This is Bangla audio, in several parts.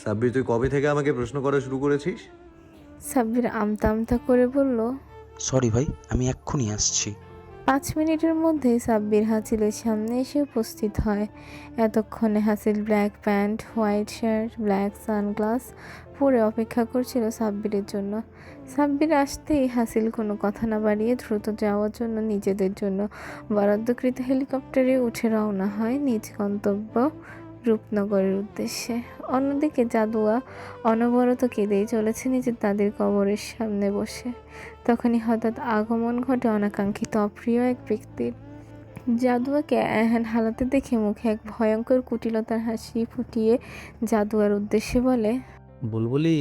সাব্বির, তুই কবে থেকে আমাকে প্রশ্ন করা শুরু করেছিস? সাব্বির আমতা আমতা করে বলল। সরি ভাই, আমি এক্ষুনি আসছি। 5 মিনিটের মধ্যেই সাব্বির হাসিলের সামনে এসে উপস্থিত হয়। এতক্ষণে হাসিল black pant, white shirt, black sunglass পরে অপেক্ষা করছিল সাব্বিরের জন্য। সাব্বির আসতেই হাসিল কোনো কথা না বাড়িয়ে দ্রুত যাওয়ার জন্য নিজেদের জন্য বরাদ্দকৃত হেলিকপ্টারে উঠে রওনা হয় নিজ গন্তব্য রূপনগরের উদ্দেশ্যে। অন্যদিকে জাদুয়া অনবরত কেঁদেই চলেছে নিজের দাদির কবরের সামনে বসে। তখনই হঠাৎ আগমন ঘটে অনাকাঙ্ক্ষিত অপ্রিয় এক ব্যক্তির। জাদুয়াকে এহেন হালাতে দেখে মুখে এক ভয়ঙ্কর কুটিলতার হাসি ফুটিয়ে জাদুয়ার উদ্দেশ্যে বলে, বুলবুলি।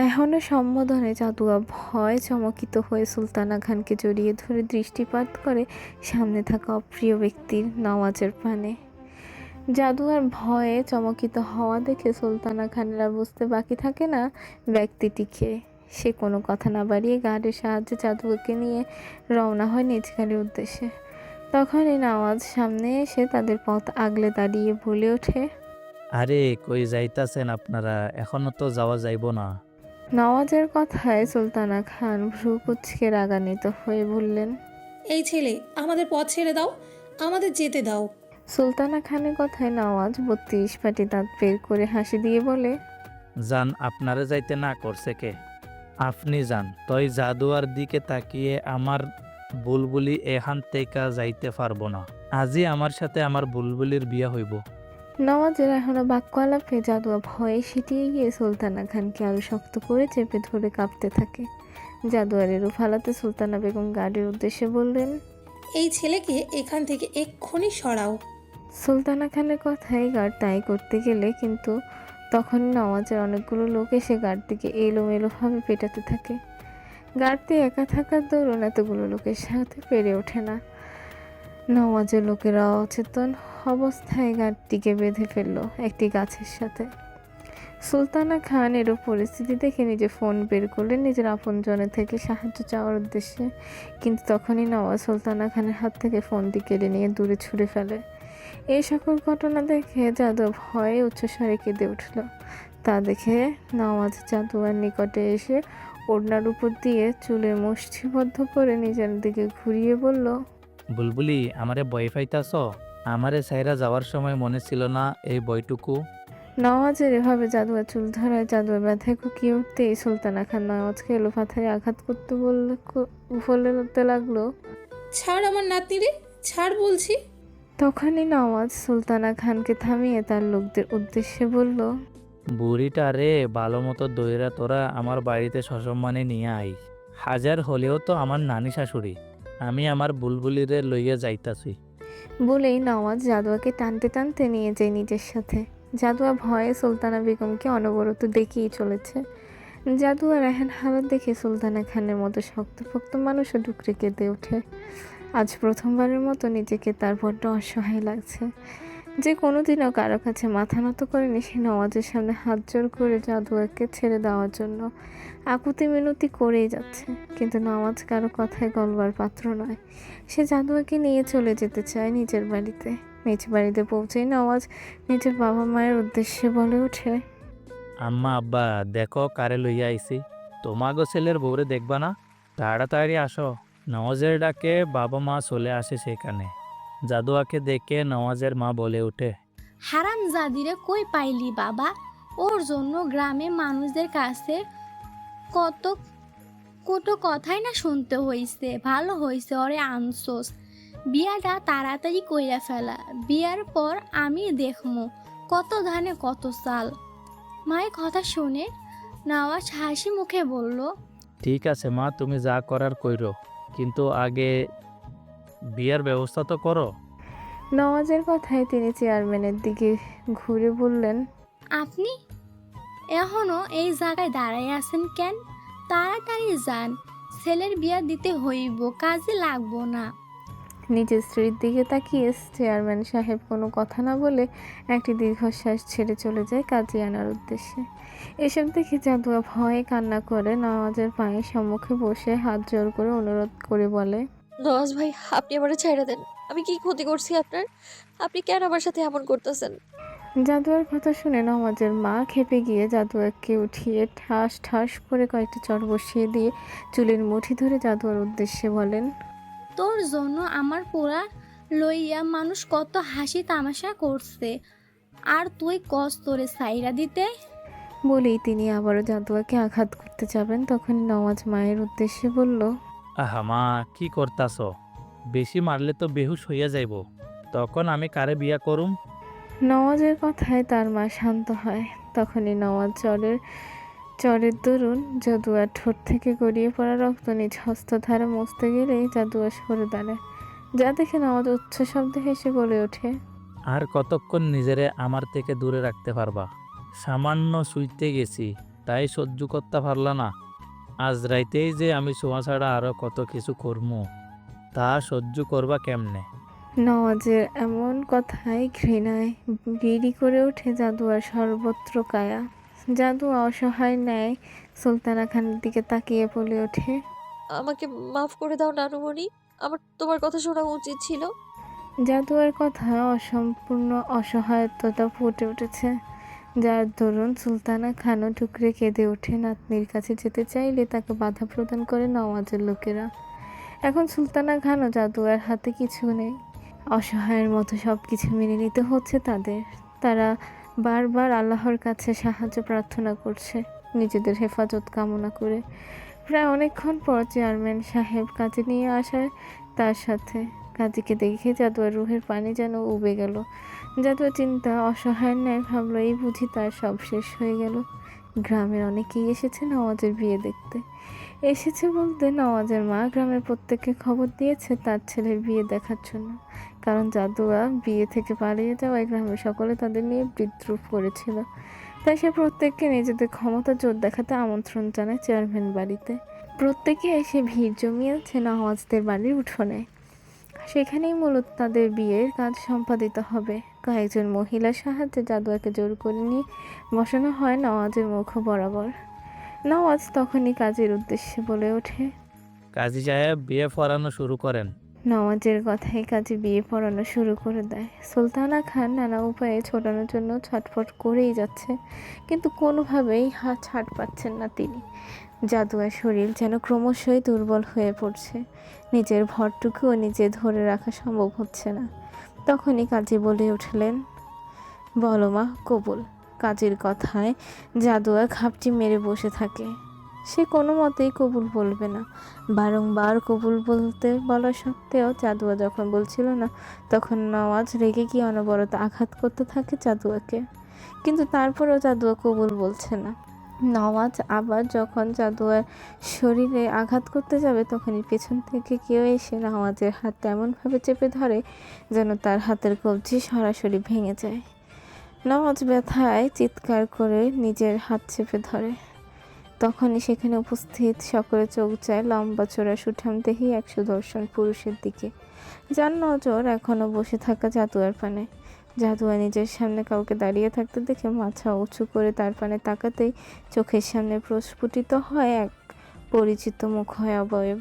এখনো সম্বোধনে জাদুয়া ভয় চমকিত হয়ে সুলতানা খানকে জড়িয়ে ধরে দৃষ্টিপাত করে সামনে থাকা অপ্রিয় ব্যক্তির নওয়াজের পানে। জাদুয়ার ভয়ে চমকিত হওয়া দেখে সুলতানা খানেরা বুঝতে বাকি থাকে না ব্যক্তিটিকে। সে কোনো কথা না বাড়িয়ে গার্ডের সাহায্যে জাদুয়াকে নিয়ে রওনা হয় নিজ গাড়ির উদ্দেশ্যে। তখনই নওয়াজ সামনে এসে তাদের পথ আগলে দাঁড়িয়ে বলে ওঠে, আরে কই যাইতাছেন আপনারা? এখনো তো যাওয়া যাইব না। নওয়াজের কথায় সুলতানা খান ভ্রু কুঁচকে রাগান্বিত হয়ে বললেন, এই ছেলে, আমাদের পথ ছেড়ে দাও, আমাদের যেতে দাও। সুলতানা খানের কথায় নওয়াজ 32 পাটি দাঁত বের করে হাসি দিয়ে বলে, যান, আপনারে যাইতে না করছে কে? আপনি যান। তই জাদুয়ার দিকে তাকিয়ে আমার বুলবুলি এখান থেকে যাইতে পারবো না। আজই আমার সাথে আমার বুলবুলির বিয়া হইব। নওয়াজের এখনো বাক্য আলাপে জাদুয়া ভয়ে সিটিয়ে গিয়ে সুলতানা খানকে আরো শক্ত করে চেপে ধরে কাঁপতে থাকে। জাদুয়ার এরূপ হালাতে সুলতানা বেগম গার্ডের উদ্দেশ্যে বললেন, এই ছেলেকে এখান থেকে এক্ষুনি সরাও। সুলতানা খানের কথায় গার্ড তাই করতে গেলে কিন্তু তখন নওয়াজের অনেকগুলো লোক এসে গার্ডটিকে এলোমেলোভাবে পেটাতে থাকে। গার্ডটি একা থাকার দরুন এতগুলো লোকের সাথে পেরে ওঠে না। নওয়াজের লোকেরা অচেতন অবস্থায় গার্ডটিকে বেঁধে ফেলল একটি গাছের সাথে। সুলতানা খান এরূপ পরিস্থিতি দেখে নিজে ফোন বের করলেন নিজের আপনজনের থেকে সাহায্য চাওয়ার উদ্দেশ্যে, কিন্তু তখনই নওয়াজ সুলতানা খানের হাত থেকে ফোনটি কেড়ে নিয়ে দূরে ছুঁড়ে ফেলে। এই সকল ঘটনা দেখে জাদু ভয়ে উচ্চস্বরে কেঁদে উঠল। তা দেখে নওয়াজ জাদুয়ার নিকটে এসে ওড়নার উপর দিয়ে চুলে মুষ্টিবদ্ধ করে নিজের দিকে ঘুরিয়ে বলল, বুলবুলি, আমারে বই পাইতাছ? আমারে সাইরা যাওয়ার সময় মনে ছিল না এই বইটুকু? নওয়াজের এভাবে জাদুয়া চুল ধরায় জাদুয়া ব্যথায় কুকিয়ে উঠতেই সুলতানা খান নওয়াজকে এলোপাথায় আঘাত করতে বলতে লাগলো। ছাড় আমার নাতনি রে, ছাড় বলছি। তখনই নওয়াজ সুলতানা খানকে থামিয়ে তার লোকদের উদ্দেশ্যে বলল, বুড়িটা রে ভালো মতো দইরা তোরা আমার বাড়িতে সসম্মানে নিয়ে আই। হাজার হলেও তো আমার নানি শাশুড়ি। আমি আমার বুলবুলিরে লইয়া যাইতাছি। বলেই নওয়াজ জাদুয়াকে টানতে টানতে নিয়ে যায় নিজের সাথে। জাদুয়া ভয়ে সুলতানা বেগমকে অনবরত দেখেই চলেছে। জাদুয়ার এহেন হালত দেখে সুলতানা খানের মতো শক্তপোক্ত মানুষও ডুকরে কেঁদে ওঠে। আজ প্রথমবারের মতো নিজেকে তার বড্ড অসহায় লাগছে। যে কোনোদিনও কারো কাছে মাথা নত করেনি সে নওয়াজের সামনে হাত জোর করে জাদুয়াকে ছেড়ে দেওয়ার জন্য আকুতি মিনতি করেই যাচ্ছে, কিন্তু নওয়াজ কারো কথায় গলবার পাত্র নয়। সে জাদুয়াকে নিয়ে চলে যেতে চায় নিজের বাড়িতে। নিজ বাড়িতে পৌঁছেই নওয়াজ নিজের বাবা মায়ের উদ্দেশ্যে বলে ওঠে, আম্মা আব্বা, দেখো কারে লইয়া আইছি। তোমাগো ছেলের বউরে দেখবা না? তাড়াতাড়ি আসো। নওয়াজের ডাকে বাবা মা চলে আসে সেখানে। জাদুয়াকে দেখে নওয়াজের মা বলে ওঠে, হারাম জাদিরে কই পাইলি বাবা? ওর জন্য গ্রামে মানুষদের কাছে কত কত কথাই না শুনতে হইছে। ভালো হইছে ওরে আনছোস। বিয়াটা তাড়াতাড়ি কইরা ফেলা। বিয়ার পর আমি দেখমু কত ধানে কত চাল। মায়ের কথা শুনে নওয়াজ হাসি মুখে বলল, ঠিক আছে মা, তুমি যা করার কইরো, কিন্তু আগে বিয়ার ব্যবস্থা তো করো। নওয়াজের কথায় তিনি চেয়ারম্যানের দিকে ঘুরে বললেন, আপনি এখনো এই জায়গায় দাঁড়ায় আছেন কেন? তাড়াতাড়ি যান, ছেলের বিয়া দিতে হইব, কাজে লাগবো না। নিজের স্ত্রীর দিকে তাকিয়ে চেয়ারম্যান সাহেব কোনো কথা না বলে একটি দীর্ঘশ্বাস ছেড়ে চলে যায় কাজে আনার উদ্দেশ্যে। এসব দেখে জাদুয়া ভয়ে কান্না করে নওয়াজের পায়ের সম্মুখে বসে হাত জোর করে অনুরোধ করে বলে, নওয়াজ ভাই, আপনি আমারে ছাইড়া দেন। আমি কি ক্ষতি করছি আপনার? আপনি কেন আমার সাথে এমন করতেছেন? জাদুয়ার কথা শুনে নওয়াজের মা খেপে গিয়ে জাদুয়াকে উঠিয়ে ঠাস ঠাস করে কয়েকটা চড় বসিয়ে দিয়ে চুলের মুঠি ধরে জাদুয়ার উদ্দেশ্যে বলেন, তোর জন্য আমার পোড়া লইয়া মানুষ কত হাসি তামাশা করছে, আর তুই কস তোরে সাইরা দিতে। বলেই তিনি আবারও জাদুয়াকে আঘাত করতে যাবেন। তখন নওয়াজ মায়ের উদ্দেশ্যে বলল, আহা মা, কি করতাছ? বেশি মারলে তো বেহুশ হইয়া যাইব। তখন আমি কারে বিয়া করুম? নওয়াজের কথায় তার মা শান্ত হয়। তখনই নওয়াজ চরের দরুন জাদুয়ার ঠোঁট থেকে গড়িয়ে পড়া রক্ত নিজ হস্তধারে মুছতে গেলেই জাদুয়া সরে দাঁড়ায়। যা দেখে নওয়াজ উচ্চ শব্দে হেসে বলে ওঠে, আর কতক্ষণ নিজেরে আমার থেকে দূরে রাখতে পারবা? সামান্য শুইতে গেছি, তাই সহ্য করতে পারলা না? আজ রাইতেই যে আমি শোয়া ছাড়া আরো কত কিছু করমু, তা সহ্য করবা কেমনে? নওয়াজের এমন কথায় ঘৃণায় বিড়ি করে ওঠে জাদুয়ার সর্বত্র কায়া। জাদুয়া অসহায় ন্যায় সুলতানা খানের দিকে তাকিয়ে বলে ওঠে, আমাকে মাফ করে দাও নানুমণি, আমার তোমার কথা শোনা উচিত ছিল। জাদুয়ার কথা অসম্পূর্ণ অসহায়ত্বটা ফুটে উঠেছে, যার দরুন সুলতানা খানও টুকরে কেঁদে ওঠে। নাতনির কাছে যেতে চাইলে তাকে বাধা প্রদান করে নওয়াজের লোকেরা। এখন সুলতানা খানও জাদুয়ার হাতে কিছু নেই, অসহায়ের মতো সব কিছু মেনে নিতে হচ্ছে তাদের। তারা বারবার আল্লাহর কাছে সাহায্য প্রার্থনা করছে, নিজেদের হেফাজত কামনা করে। প্রায় অনেকক্ষণ পর চেয়ারম্যান সাহেব কাজে নিয়ে আসায় তার সাথে কাজীকে দেখে জাদুয়ার রুহের পানি যেন উবে গেল। জাদুয়া চিন্তা অসহায়ের ন্যায় ভাবলো, এই বুঝি তার সব শেষ হয়ে গেল। গ্রামের অনেকেই এসেছে নওয়াজের বিয়ে দেখতে। এসেছে বলতে নওয়াজের মা গ্রামের প্রত্যেককে খবর দিয়েছে তার ছেলের বিয়ে দেখার জন্য। কারণ জাদুয়া বিয়ে থেকে পালিয়ে যাওয়ায় গ্রামের সকলে তাদের নিয়ে বিদ্রুপ করেছিল। তাই সে প্রত্যেককে নিজেদের ক্ষমতা জোর দেখাতে আমন্ত্রণ জানায় চেয়ারম্যান বাড়িতে। প্রত্যেকে এসে ভিড় জমিয়েছে নওয়াজদের বাড়ির উঠোনে। সেখানেই মূলত তাদের বিয়ের কাজ সম্পাদিত হবে। কয়েকজন মহিলার সাহায্যে জাদুয়াকে জোর করে নিয়ে বসানো হয় নওয়াজের মুখ বরাবর। নওয়াজ তখনই কাজের উদ্দেশ্যে বলে ওঠে, কাজী সাহেব, বিয়ে পড়ানো শুরু করেন। নওয়াজের কথায় কাজে বিয়ে পড়ানো শুরু করে দেয়। সুলতানা খান নানা উপায়ে ছোটানোর জন্য ছটফট করেই যাচ্ছে, কিন্তু কোনোভাবেই ছাড় পাচ্ছেন না তিনি। জাদুয়ার শরীর যেন ক্রমশই দুর্বল হয়ে পড়ছে, নিজের ভরটুকুও নিজে ধরে রাখা সম্ভব হচ্ছে না। তখনই কাজী বলে উঠলেন, বলো মা, কবুল। কাজীর কথায় জাদুয়া ঘাপটি মেরে বসে থাকে। সে কোনো মতেই কবুল বলবে না। বারংবার কবুল বলা সত্ত্বেও জাদুয়া যখন বলছিল না, তখন নওয়াজ রেগে গিয়ে অনবরত আঘাত করতে থাকে জাদুয়াকে। কিন্তু তারপরেও জাদুয়া কবুল বলছে না। নওয়াজ আবার যখন জাদুয়ার শরীরে আঘাত করতে যাবে, তখনই পেছন থেকে কেউ এসে নওয়াজের হাত এমনভাবে চেপে ধরে যেন তার হাতের কবজি সরাসরি ভেঙে যায়। নওয়াজ ব্যথায় চিৎকার করে নিজের হাত চেপে ধরে। তখনই সেখানে উপস্থিত সকলে চোখ যায় লম্বা চোরা সুঠামদেহী এক সুদর্শন পুরুষের দিকে, যার নজর এখনও বসে থাকা জাদুয়ার পানে। জাদুয়া নিজের সামনে কাউকে দাঁড়িয়ে থাকতে দেখে মাথা উঁচু করে তার পানে তাকাতেই চোখের সামনে প্রস্ফুটিত হয় এক পরিচিত মুখ হয় অবয়ব,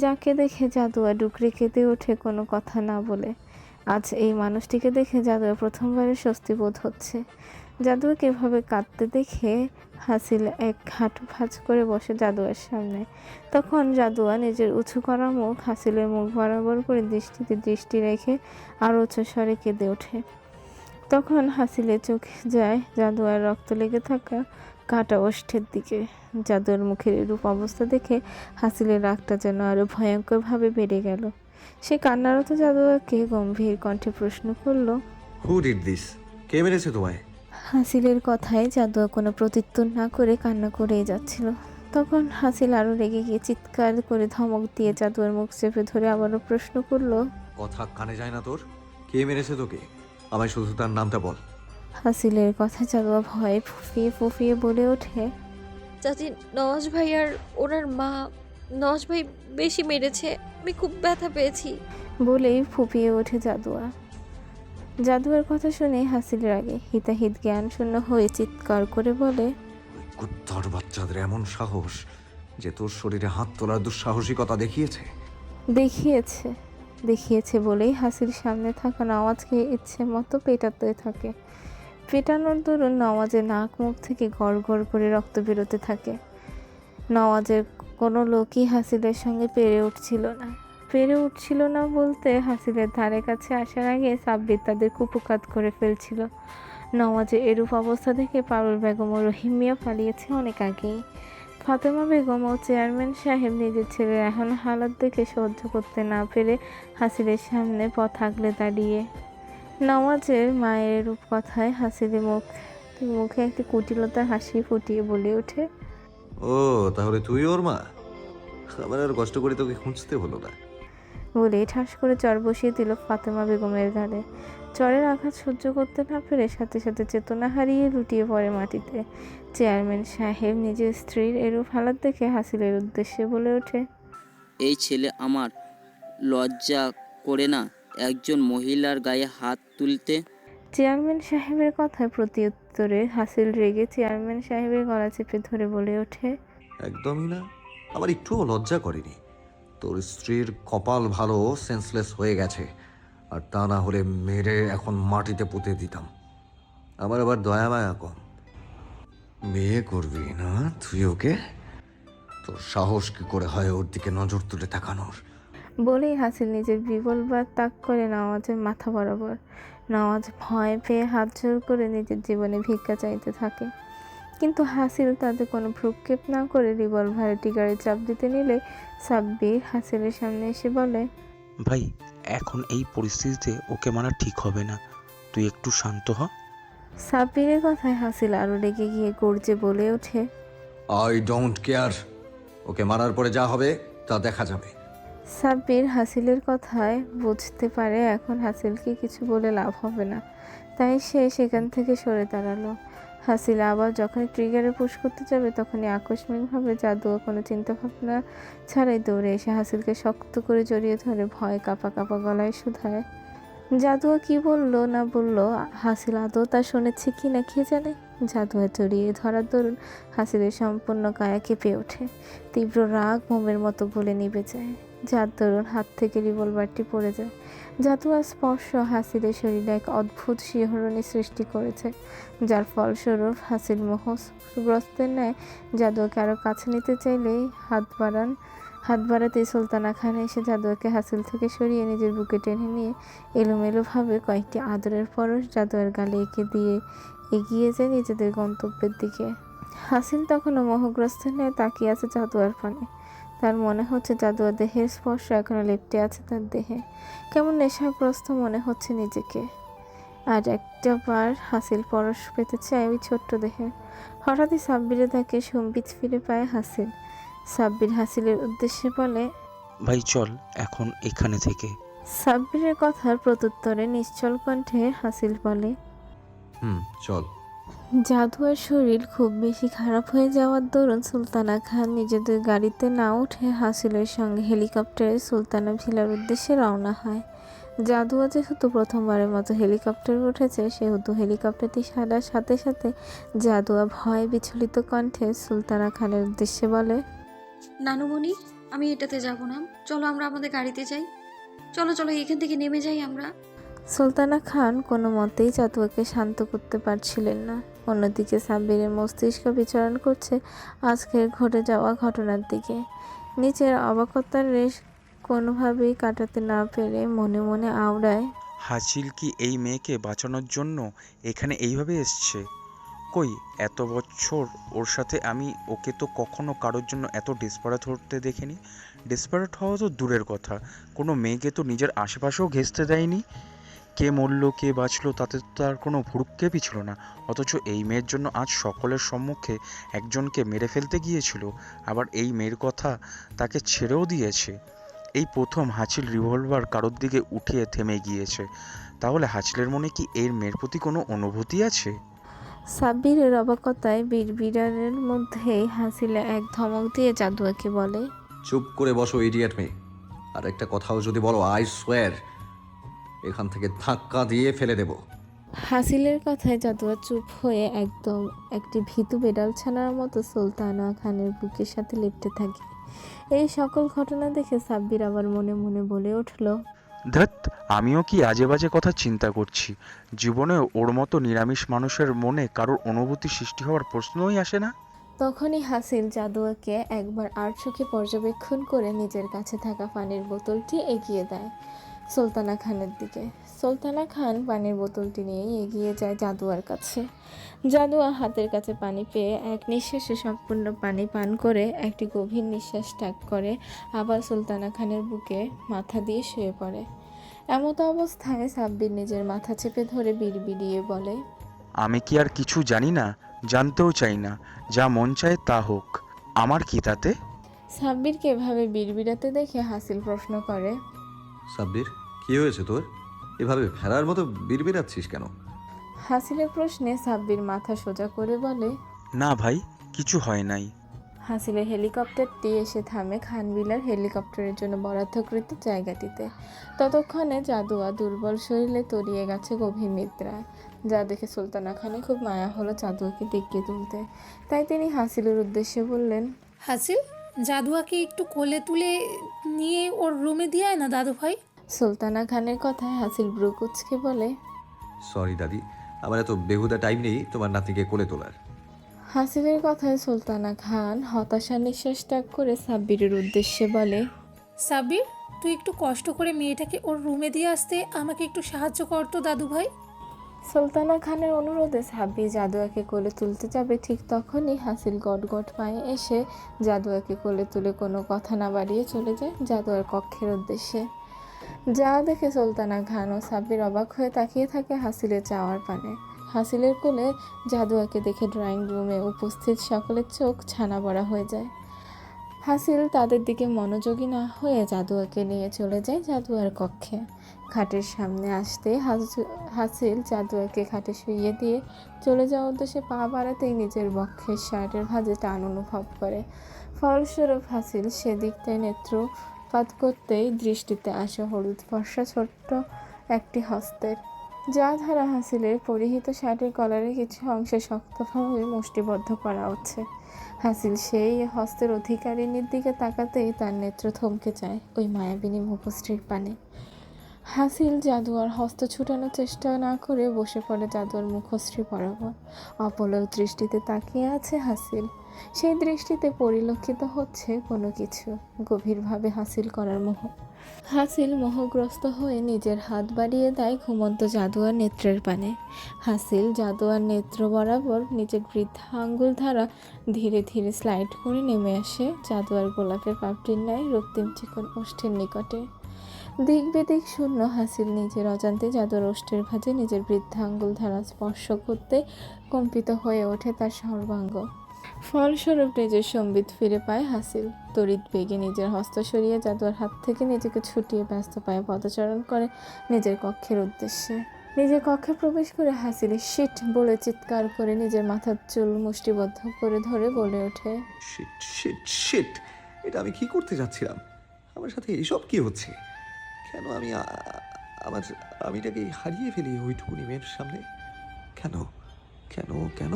যাকে দেখে জাদুয়া ডুকরে কেঁদে ওঠে কোনো কথা না বলে। আজ এই মানুষটিকে দেখে জাদুয়া প্রথমবারের স্বস্তি বোধ হচ্ছে। জাদুয়াকে এভাবে কাঁদতে দেখে হাসিল এক হাঁটু ভাঁজ করে বসে জাদুয়ার সামনে। তখন জাদুয়া নিজের উঁচু করা মুখ হাসিলের মুখ বরাবর করে দৃষ্টিতে দৃষ্টি রেখে আরও উঁচু স্বরে কেঁদে ওঠে। তখন হাসিলের চোখ যায় জাদুয়ার রক্ত লেগে থাকা কাটা ওষ্ঠের দিকে। জাদুয়ার মুখের এরূপ অবস্থা দেখে হাসিলের রাগটা যেন আরও ভয়ঙ্করভাবে বেড়ে গেল। সে কান্নারত জাদুয়াকে গম্ভীর কণ্ঠে প্রশ্ন করলো, হু ডিড দিস? কে মেরেছে তোমায়? হাসিলের কথায় জাদুয়া কোনো প্রত্যুত্তর না করে কান্না করেই যাচ্ছিল। তখন হাসিল আরও রেগে গিয়ে চিৎকার করে ধমক দিয়ে জাদুয়ার মুখ চেপে ধরে আবারও প্রশ্ন করলো, কথা কানে যায় না তোর? কে মেরেছে তোকে? আমায় শুধু তার নামটা বল। হাসিলের কথা জাদুয়া ভয়ে ফুফিয়ে ফুফিয়ে বলে ওঠে, চাচি, নওয়াজ ভাই আর ওনার মা। নওয়াজ ভাই বেশি মেরেছে, আমি খুব ব্যথা পেয়েছি। বলেই ফুপিয়ে ওঠে জাদুয়া। জাদুয়ার কথা শুনে হাসিলের আগে হিতাহিত জ্ঞান শূন্য হয়ে চিৎকার করে বলে, কুত্তার বাচ্চাদের এমন সাহস যে তোর শরীরে হাত তোলার দুঃসাহসিকতা দেখিয়েছে? দেখিয়েছে বলেই হাসির সামনে থাকা নওয়াজকে ইচ্ছে মতো পেটাতে থাকে। পেটানোর দরুন নওয়াজের নাক মুখ থেকে গড় গড় করে রক্ত বেরোতে থাকে। নওয়াজের কোনো লোকই হাসিলের সঙ্গে পেরে উঠছিল না বলতে হাসিলের ধারে কাছে আসার আগে সাব্বির তাদের কুপকাত করে ফেলছিল। নওয়াজের এরূপ অবস্থা দেখে পারুল বেগম ও রহিম মিয়া পালিয়েছে অনেক আগেই। ফাতেমা বেগম ও চেয়ারম্যান সাহেব নিজের ছেলের এখন হালাত দেখে সহ্য করতে না পেরে হাসিলের সামনে পথ আগলে দাঁড়িয়ে। নওয়াজের মায়ের এরূপ কথায় হাসিলের মুখে একটি কুটিলতার হাসি ফুটিয়ে বলে ওঠে, ও তাহলে তুই ওর মা? আবার আর কষ্ট করে তোকে খুঁজতে হলো না। বলে ঠাস করে চর বসিয়ে দিল ফাতেমা বেগমের ঘাড়ে। চরের আঘাত সহ্য করতে না পেরে সাথে সাথে চেতনা হারিয়ে লুটিয়ে পড়ে মাটিতে। চেয়ারম্যান সাহেব নিজের স্ত্রীর এরূপ হালাত দেখে হাসিলের উদ্দেশ্যে বলে ওঠে, এই ছেলে আমার লজ্জা করে না একজন মহিলার গায়ে হাত তুলতে? চেয়ারম্যান সাহেবের কথায় প্রতি উত্তরে হাসিল রেগে চেয়ারম্যান সাহেবের গলা চেপে ধরে বলে ওঠে, একদমই না, আমার একটুও লজ্জা করেনি। তোর স্ত্রীর কপাল ভালো, সেন্সলেস হয়ে গেছে, আর তা না হলে মেরে এখন মাটিতে পুঁতে দিতাম। আমার আবার দয়া মায়া কম। বিয়ে করবি না তুই ওকে? তোর সাহস কি করে হয় ওর দিকে নজর তুলে তাকানোর? বলেই হাসিল নিজের রিভলভার তাক করে নওয়াজের মাথা বরাবর। নওয়াজ ভয় পেয়ে হাত জোর করে নিজের জীবনে ভিক্ষা চাইতে থাকে, কিন্তু হাসিল তাতে কোনো ভ্রুক্ষেপ না করে রিভলভারের টিকারে চাপ দিতে নিলে সাব্বির হাসিলের সামনে এসে বলে, ভাই এখন এই পরিস্থিতিতে ওকে মারা ঠিক হবে না, তুই একটু শান্ত হ। সাব্বিরের কথায় হাসিল আরও রেগে গিয়ে গর্জে বলে ওঠে, আই ডোন্ট কেয়ার, ওকে মারার পরে যা হবে তা দেখা যাবে। সাব্বির হাসিলের কথায় বুঝতে পারে এখন হাসিলকে কিছু বলে লাভ হবে না, তাই সে সেখান থেকে সরে দাঁড়ালো। হাসিল আবার যখন ট্রিগারে পুশ করতে যাবে তখনই আকস্মিকভাবে জাদুয়া কোনো চিন্তাভাবনা ছাড়াই দৌড়ে এসে হাসিলকে শক্ত করে জড়িয়ে ধরে ভয় কাঁপা কাঁপা গলায় শুধায়। জাদুয়া কি বললো না বললো হাসিল আদৌ তা শুনেছে কি না কে জানে। জাদুয়া জড়িয়ে ধরার দরুন হাসিলের সম্পূর্ণ কায়া কেঁপে ওঠে, তীব্র রাগ মোমের মতো গলে নিভে যায়, যার দরুন হাত থেকে রিভলভারটি পড়ে যায়। জাদুয়ার স্পর্শ হাসিলের শরীরে এক অদ্ভুত শিহরণের সৃষ্টি করেছে, যার ফলস্বরূপ হাসিল মোহগ্রস্তের ন্যায় জাদুয়াকে আরও কাছে নিতে চাইলেই হাত বাড়াতেই সুলতানা খান এসে জাদুয়াকে হাসিল থেকে সরিয়ে নিজের বুকে টেনে নিয়ে এলোমেলোভাবে কয়েকটি আদরের পরশ জাদুয়ার গালে এঁকে দিয়ে এগিয়ে যায় নিজেদের গন্তব্যের দিকে। হাসিল তখনও মোহগ্রস্তের ন্যায় তাকিয়ে আছে জাদুয়ার পানে। তার মনে হচ্ছে জাদুয়ার দেহের স্পর্শ এখনো লেপ্টে আছে তার দেহে, কেমন নেশাগ্রস্ত মনে হচ্ছে নিজেকে। আর একটা বার হাসিল পরশ পেতে চায় ওই ছোট্ট দেহে। হঠাৎই সাব্বিরের তাকে সম্বিত ফিরে পায় হাসিল। সাব্বির হাসিলের উদ্দেশ্যে বলে, ভাই চল এখন এখানে থেকে। সাব্বিরের কথার প্রত্যুত্তরে নিশ্চল কণ্ঠে হাসিল বলে, চল। জাদুয়ার শরীর খুব বেশি খারাপ হয়ে যাওয়ার দরুন সুলতানা খান নিজেদের গাড়িতে না উঠে হাসিলের সঙ্গে হেলিকপ্টারে সুলতানা ভিলার উদ্দেশ্যে রওনা হয়। জাদুয়া যেহেতু প্রথমবারের মতো হেলিকপ্টারে উঠেছে সেহেতু হেলিকপ্টারটি ছাড়ার সাথে সাথে জাদুয়া ভয় বিচলিত কণ্ঠে সুলতানা খানের উদ্দেশ্যে বলে, নানুমণি আমি এটাতে যাব না, চলো আমরা আমাদের গাড়িতে যাই, চলো চলো এখান থেকে নেমে যাই আমরা। সুলতানা খান কোনো মতেই জাদুয়াকে শান্ত করতে পারছিলেন না। অন্যদিকে সাব্বিরের মস্তিষ্ক বিচরণ করছে আজকের ঘটে যাওয়া ঘটনার দিকে। নিজের অবাকতার রেশ কোনোভাবেই কাটাতে না পেরে মনে মনে আওড়ায়, হাসিল কি এই মেয়েকে বাঁচানোর জন্য এখানে এইভাবে এসছে? কই এত বছর ওর সাথে আমি ওকে তো কখনো কারোর জন্য এত ডেসপারেট হতে দেখিনি। ডেসপারেট হওয়া তো দূরের কথা, কোনো মেয়েকে তো নিজের আশেপাশেও ঘেঁচতে দেয়নি। কে মরল কে বাঁচলো তাতে তো তার কোনো ভ্রুক্ষেপই ছিল না, অথচ এই মেয়ের জন্য আজ সকলের সম্মুখে একজনকে মেরে ফেলতে গিয়েছিল, আবার এই মেয়ের কথা তাকে ছেড়েও দিয়েছে। এই প্রথম হাসিল রিভলভার কারোর দিকে উঠিয়ে থেমে গিয়েছে। তাহলে হাসিলের মনে কি এর মেয়ের প্রতি কোনো অনুভূতি আছে? সাব্বিরের অবাকতায় বিড়বিড়ারের মধ্যেই হাসিলে এক ধমক দিয়ে জাদুয়াকে বলে, চুপ করে বসো ইডিয়েট মেয়ে, আর একটা কথাও যদি বলো আই সোয়ার এখান থেকে ধাক্কা দিয়ে ফেলে দেব। হাসিলের কথায় জাদুয়া চুপ হয়ে একদম একটি ভীতু বেড়াল ছানার মতো সুলতানা খানের বুকের সাথে লেপ্টে থাকে। এই সকল ঘটনা দেখে সাব্বির আবার মনে মনে বলে উঠল, ধ্যাত, আমিও কি আজে বাজে কথা চিন্তা করছি। জীবনে ওর মতো নিরামিষ মানুষের মনে কারোর অনুভূতি সৃষ্টি হওয়ার প্রশ্নই আসে না। তখনই হাসিল জাদুয়াকে একবার আর চোখে পর্যবেক্ষণ করে নিজের কাছে থাকা পানির বোতলটি এগিয়ে দেয় সুলতানা খানের দিকে। সুলতানা খান পানির বোতলটি নিয়ে এগিয়ে যায় জাদুয়ার কাছে। জাদুয়া হাতের কাছে পানি পেয়ে এক নিঃশ্বাসে সম্পূর্ণ পানি পান করে একটি গভীর নিঃশ্বাস ত্যাগ করে আবার সুলতানা খানের বুকে মাথা দিয়ে শুয়ে পড়ে। এমত অবস্থায় সাব্বির নিজের মাথা চেপে ধরে বিড়বিড়িয়ে বলে, আমি কি আর কিছু জানি না, জানতেও চাই না। যা মন চায় তা হোক, আমার কি তাতে? সাব্বিরকে এভাবে বিড়বিড়াতে দেখে হাসিল প্রশ্ন করে, সাব্বির, কি হয়েছে তোর? এভাবে ভেড়ার মতো বিড়বিড়াচ্ছিস কেন? হাসিলের প্রশ্নে সাব্বির মাথা সোজা করে বলে, না ভাই, কিছু হয় নাই। হাসিলের হেলিকপ্টারটি এসে থামে খানবিলার হেলিকপ্টারের জন্য বরাদ্দকৃত জায়গাটিতে। ততক্ষণে জাদুয়া দুর্বল শরীরে তলিয়ে গেছে গভীর নিদ্রায়। যা দেখে সুলতানা খানে খুব মায়া হলো জাদুয়াকে দেখিয়ে তুলতে। তাই তিনি হাসিলের উদ্দেশ্যে বললেন, হাসিল, জাদুয়াকে একটু কোলে তুলে নিয়ে ওর রুমে দিয়ে আয় না দাদু ভাই। সুলতানা খানের কথায় হাসিল ব্রু কুঁচকে বলে, সরি দাদি, আমার এত বেহুদা টাইম নেই তোমার নাতিকে কোলে তোলার। হাসিলের কথায় সুলতানা খান হতাশার নিঃশ্বাস ত্যাগ করে সাব্বিরের উদ্দেশ্যে বলে, সাব্বির, তুই একটু কষ্ট করে মেয়েটাকে ওর রুমে দিয়ে আসতে আমাকে একটু সাহায্য করতো দাদু ভাই। সুলতানা খানের অনুরোধে সাব্বির জাদুয়াকে কোলে তুলতে যাবে, ঠিক তখনই হাসিল গট পায়ে এসে জাদুয়াকে কোলে তুলে কোনো কথা না বাড়িয়ে চলে যায় জাদুয়ার কক্ষের উদ্দেশ্যে। যা দেখে সুলতানা খান ও সাব্বির অবাক হয়ে তাকিয়ে থাকে হাসিলের যাওয়ার পানে। হাসিলের কোলে জাদুয়াকে দেখে ড্রয়িং রুমে উপস্থিত সকলের চোখ ছানা বড়া হয়ে যায়। হাসিল তাদের দিকে মনোযোগী না হয়ে জাদুয়াকে নিয়ে চলে যায় জাদুয়ার কক্ষে। খাটের সামনে আসতে হাসিল জাদুয়াকে খাটে শুইয়ে দিয়ে চলে যাওয়ার উদ্দেশ্যে পা বাড়াতেই নিজের বক্ষের শার্টের ভাঁজে টান অনুভব করে। ফলস্বরূপ হাসিল সেদিকটায় নেত্রপাত করতেই দৃষ্টিতে আসে হলুদ ফর্সা ছোট্ট একটি হস্তের, যা ধারা হাসিলের পরিহিত শার্টের কলারে কিছু অংশে শক্তভাবে মুষ্টিবদ্ধ করা হচ্ছে। হাসিল সেই হস্তের অধিকারিণীর দিকে তাকাতেই তার নেত্র থমকে যায় ওই মায়াবিনী মুখশ্রীর পানে। হাসিল জাদুয়ার হস্ত ছুটানোর চেষ্টা না করে বসে পড়ে জাদুয়ার মুখশ্রী বরাবর। অপলক দৃষ্টিতে তাকিয়ে আছে হাসিল। সেই দৃষ্টিতে পরিলক্ষিত হচ্ছে কোনো কিছু, গভীরভাবে হাসিল করার মোহ। হাসিল মোহগ্রস্ত হয়ে নিজের হাত বাড়িয়ে দেয় ঘুমন্ত জাদুয়ার নেত্রের পানে। হাসিল জাদুয়ার নেত্র বরাবর নিজের বৃদ্ধা আঙ্গুল ধারা ধীরে ধীরে স্লাইড করে নেমে আসে জাদুয়ার গোলাপের পাপড়ির ন্যায় রক্তিম চিকন ওষ্ঠের নিকটে। দিক বেদিক শূন্য হাসিল নিজের অজান্তে জাদুয়ার ওষ্ঠের ভাঁজে নিজের বৃদ্ধা আঙ্গুল ধারা স্পর্শ করতে কম্পিত হয়ে ওঠে তার সর্বাঙ্গ। ফলস্বরূপ নিজের সম্বিত ফিরে পায় হাসিল। তড়িৎ বেগে নিজের হস্ত সরিয়ে জাদুয়ার হাত থেকে নিজেকে ছুটিয়ে ব্যস্ত পায়ে পদচারণ করে নিজের কক্ষের উদ্দেশ্যে। নিজের কক্ষে প্রবেশ করে হাসিল শিট বলে চিৎকার করে নিজের মাথার চুল মুষ্টিবদ্ধ করে ধরে বলে ওঠে, শিট শিট শিট, এটা আমি কি করতে যাচ্ছিলাম? আমার সাথে এইসব কি হচ্ছে? কেন আমি আমিটাকে হারিয়ে ফেলি ওইটুকুনি মেয়ের সামনে? কেন কেন কেন?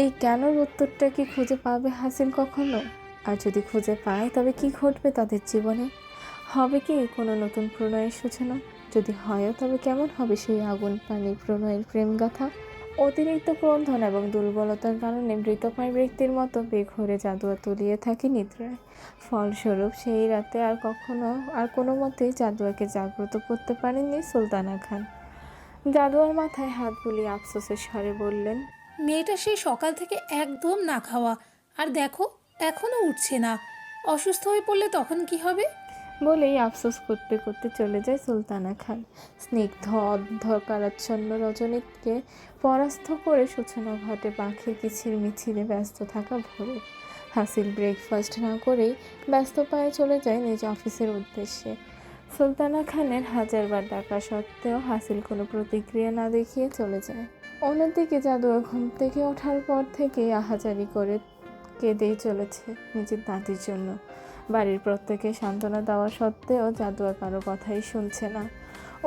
এই কেনর উত্তরটা কি খুঁজে পাবে হাসিল কখনো? আর যদি খুঁজে পায় তবে কি ঘটবে তাদের জীবনে? হবে কি কোনো নতুন প্রণয়ের সূচনা? যদি হয়ও তবে কেমন হবে সেই আগুন পানির প্রণয়ের প্রেমগাথা? অতিরিক্ত ক্রন্ধন এবং দুর্বলতার কারণে মৃতপ্রায় ব্যক্তির মতো বেঘোরে জাদুয়া তলিয়ে থাকে নিদ্রায়। ফলস্বরূপ সেই রাতে আর কোনো মতেই জাদুয়াকে জাগ্রত করতে পারেননি সুলতানা খান। জাদুয়ার মাথায় হাত বুলিয়ে আফসোসের স্বরে বললেন, মেয়েটা সেই সকাল থেকে একদম না খাওয়া, আর দেখো এখনও উঠছে না। অসুস্থ হয়ে পড়লে তখন কি হবে? বলেই আফসোস করতে করতে চলে যায় সুলতানা খান। স্নিগ্ধ অন্ধকারাচ্ছন্ন রজনীকে পরাস্ত করে সূচনা ঘটে পাখির কিচির মিছিলে ব্যস্ত থাকা ভোরে। হাসিল ব্রেকফাস্ট না করেই ব্যস্ত পায়ে চলে যায় নিজ অফিসের উদ্দেশ্যে। সুলতানা খানের হাজারবার ডাকা সত্ত্বেও হাসিল কোনো প্রতিক্রিয়া না দেখিয়ে চলে যায়। অন্যদিকে জাদুয়া ঘুম থেকে ওঠার পর থেকে আহাজারি করে কেঁদেই চলেছে নিজের দাদির জন্য। বাড়ির প্রত্যেকে সান্ত্বনা দেওয়া সত্ত্বেও জাদুয়া কারো কথাই শুনছে না।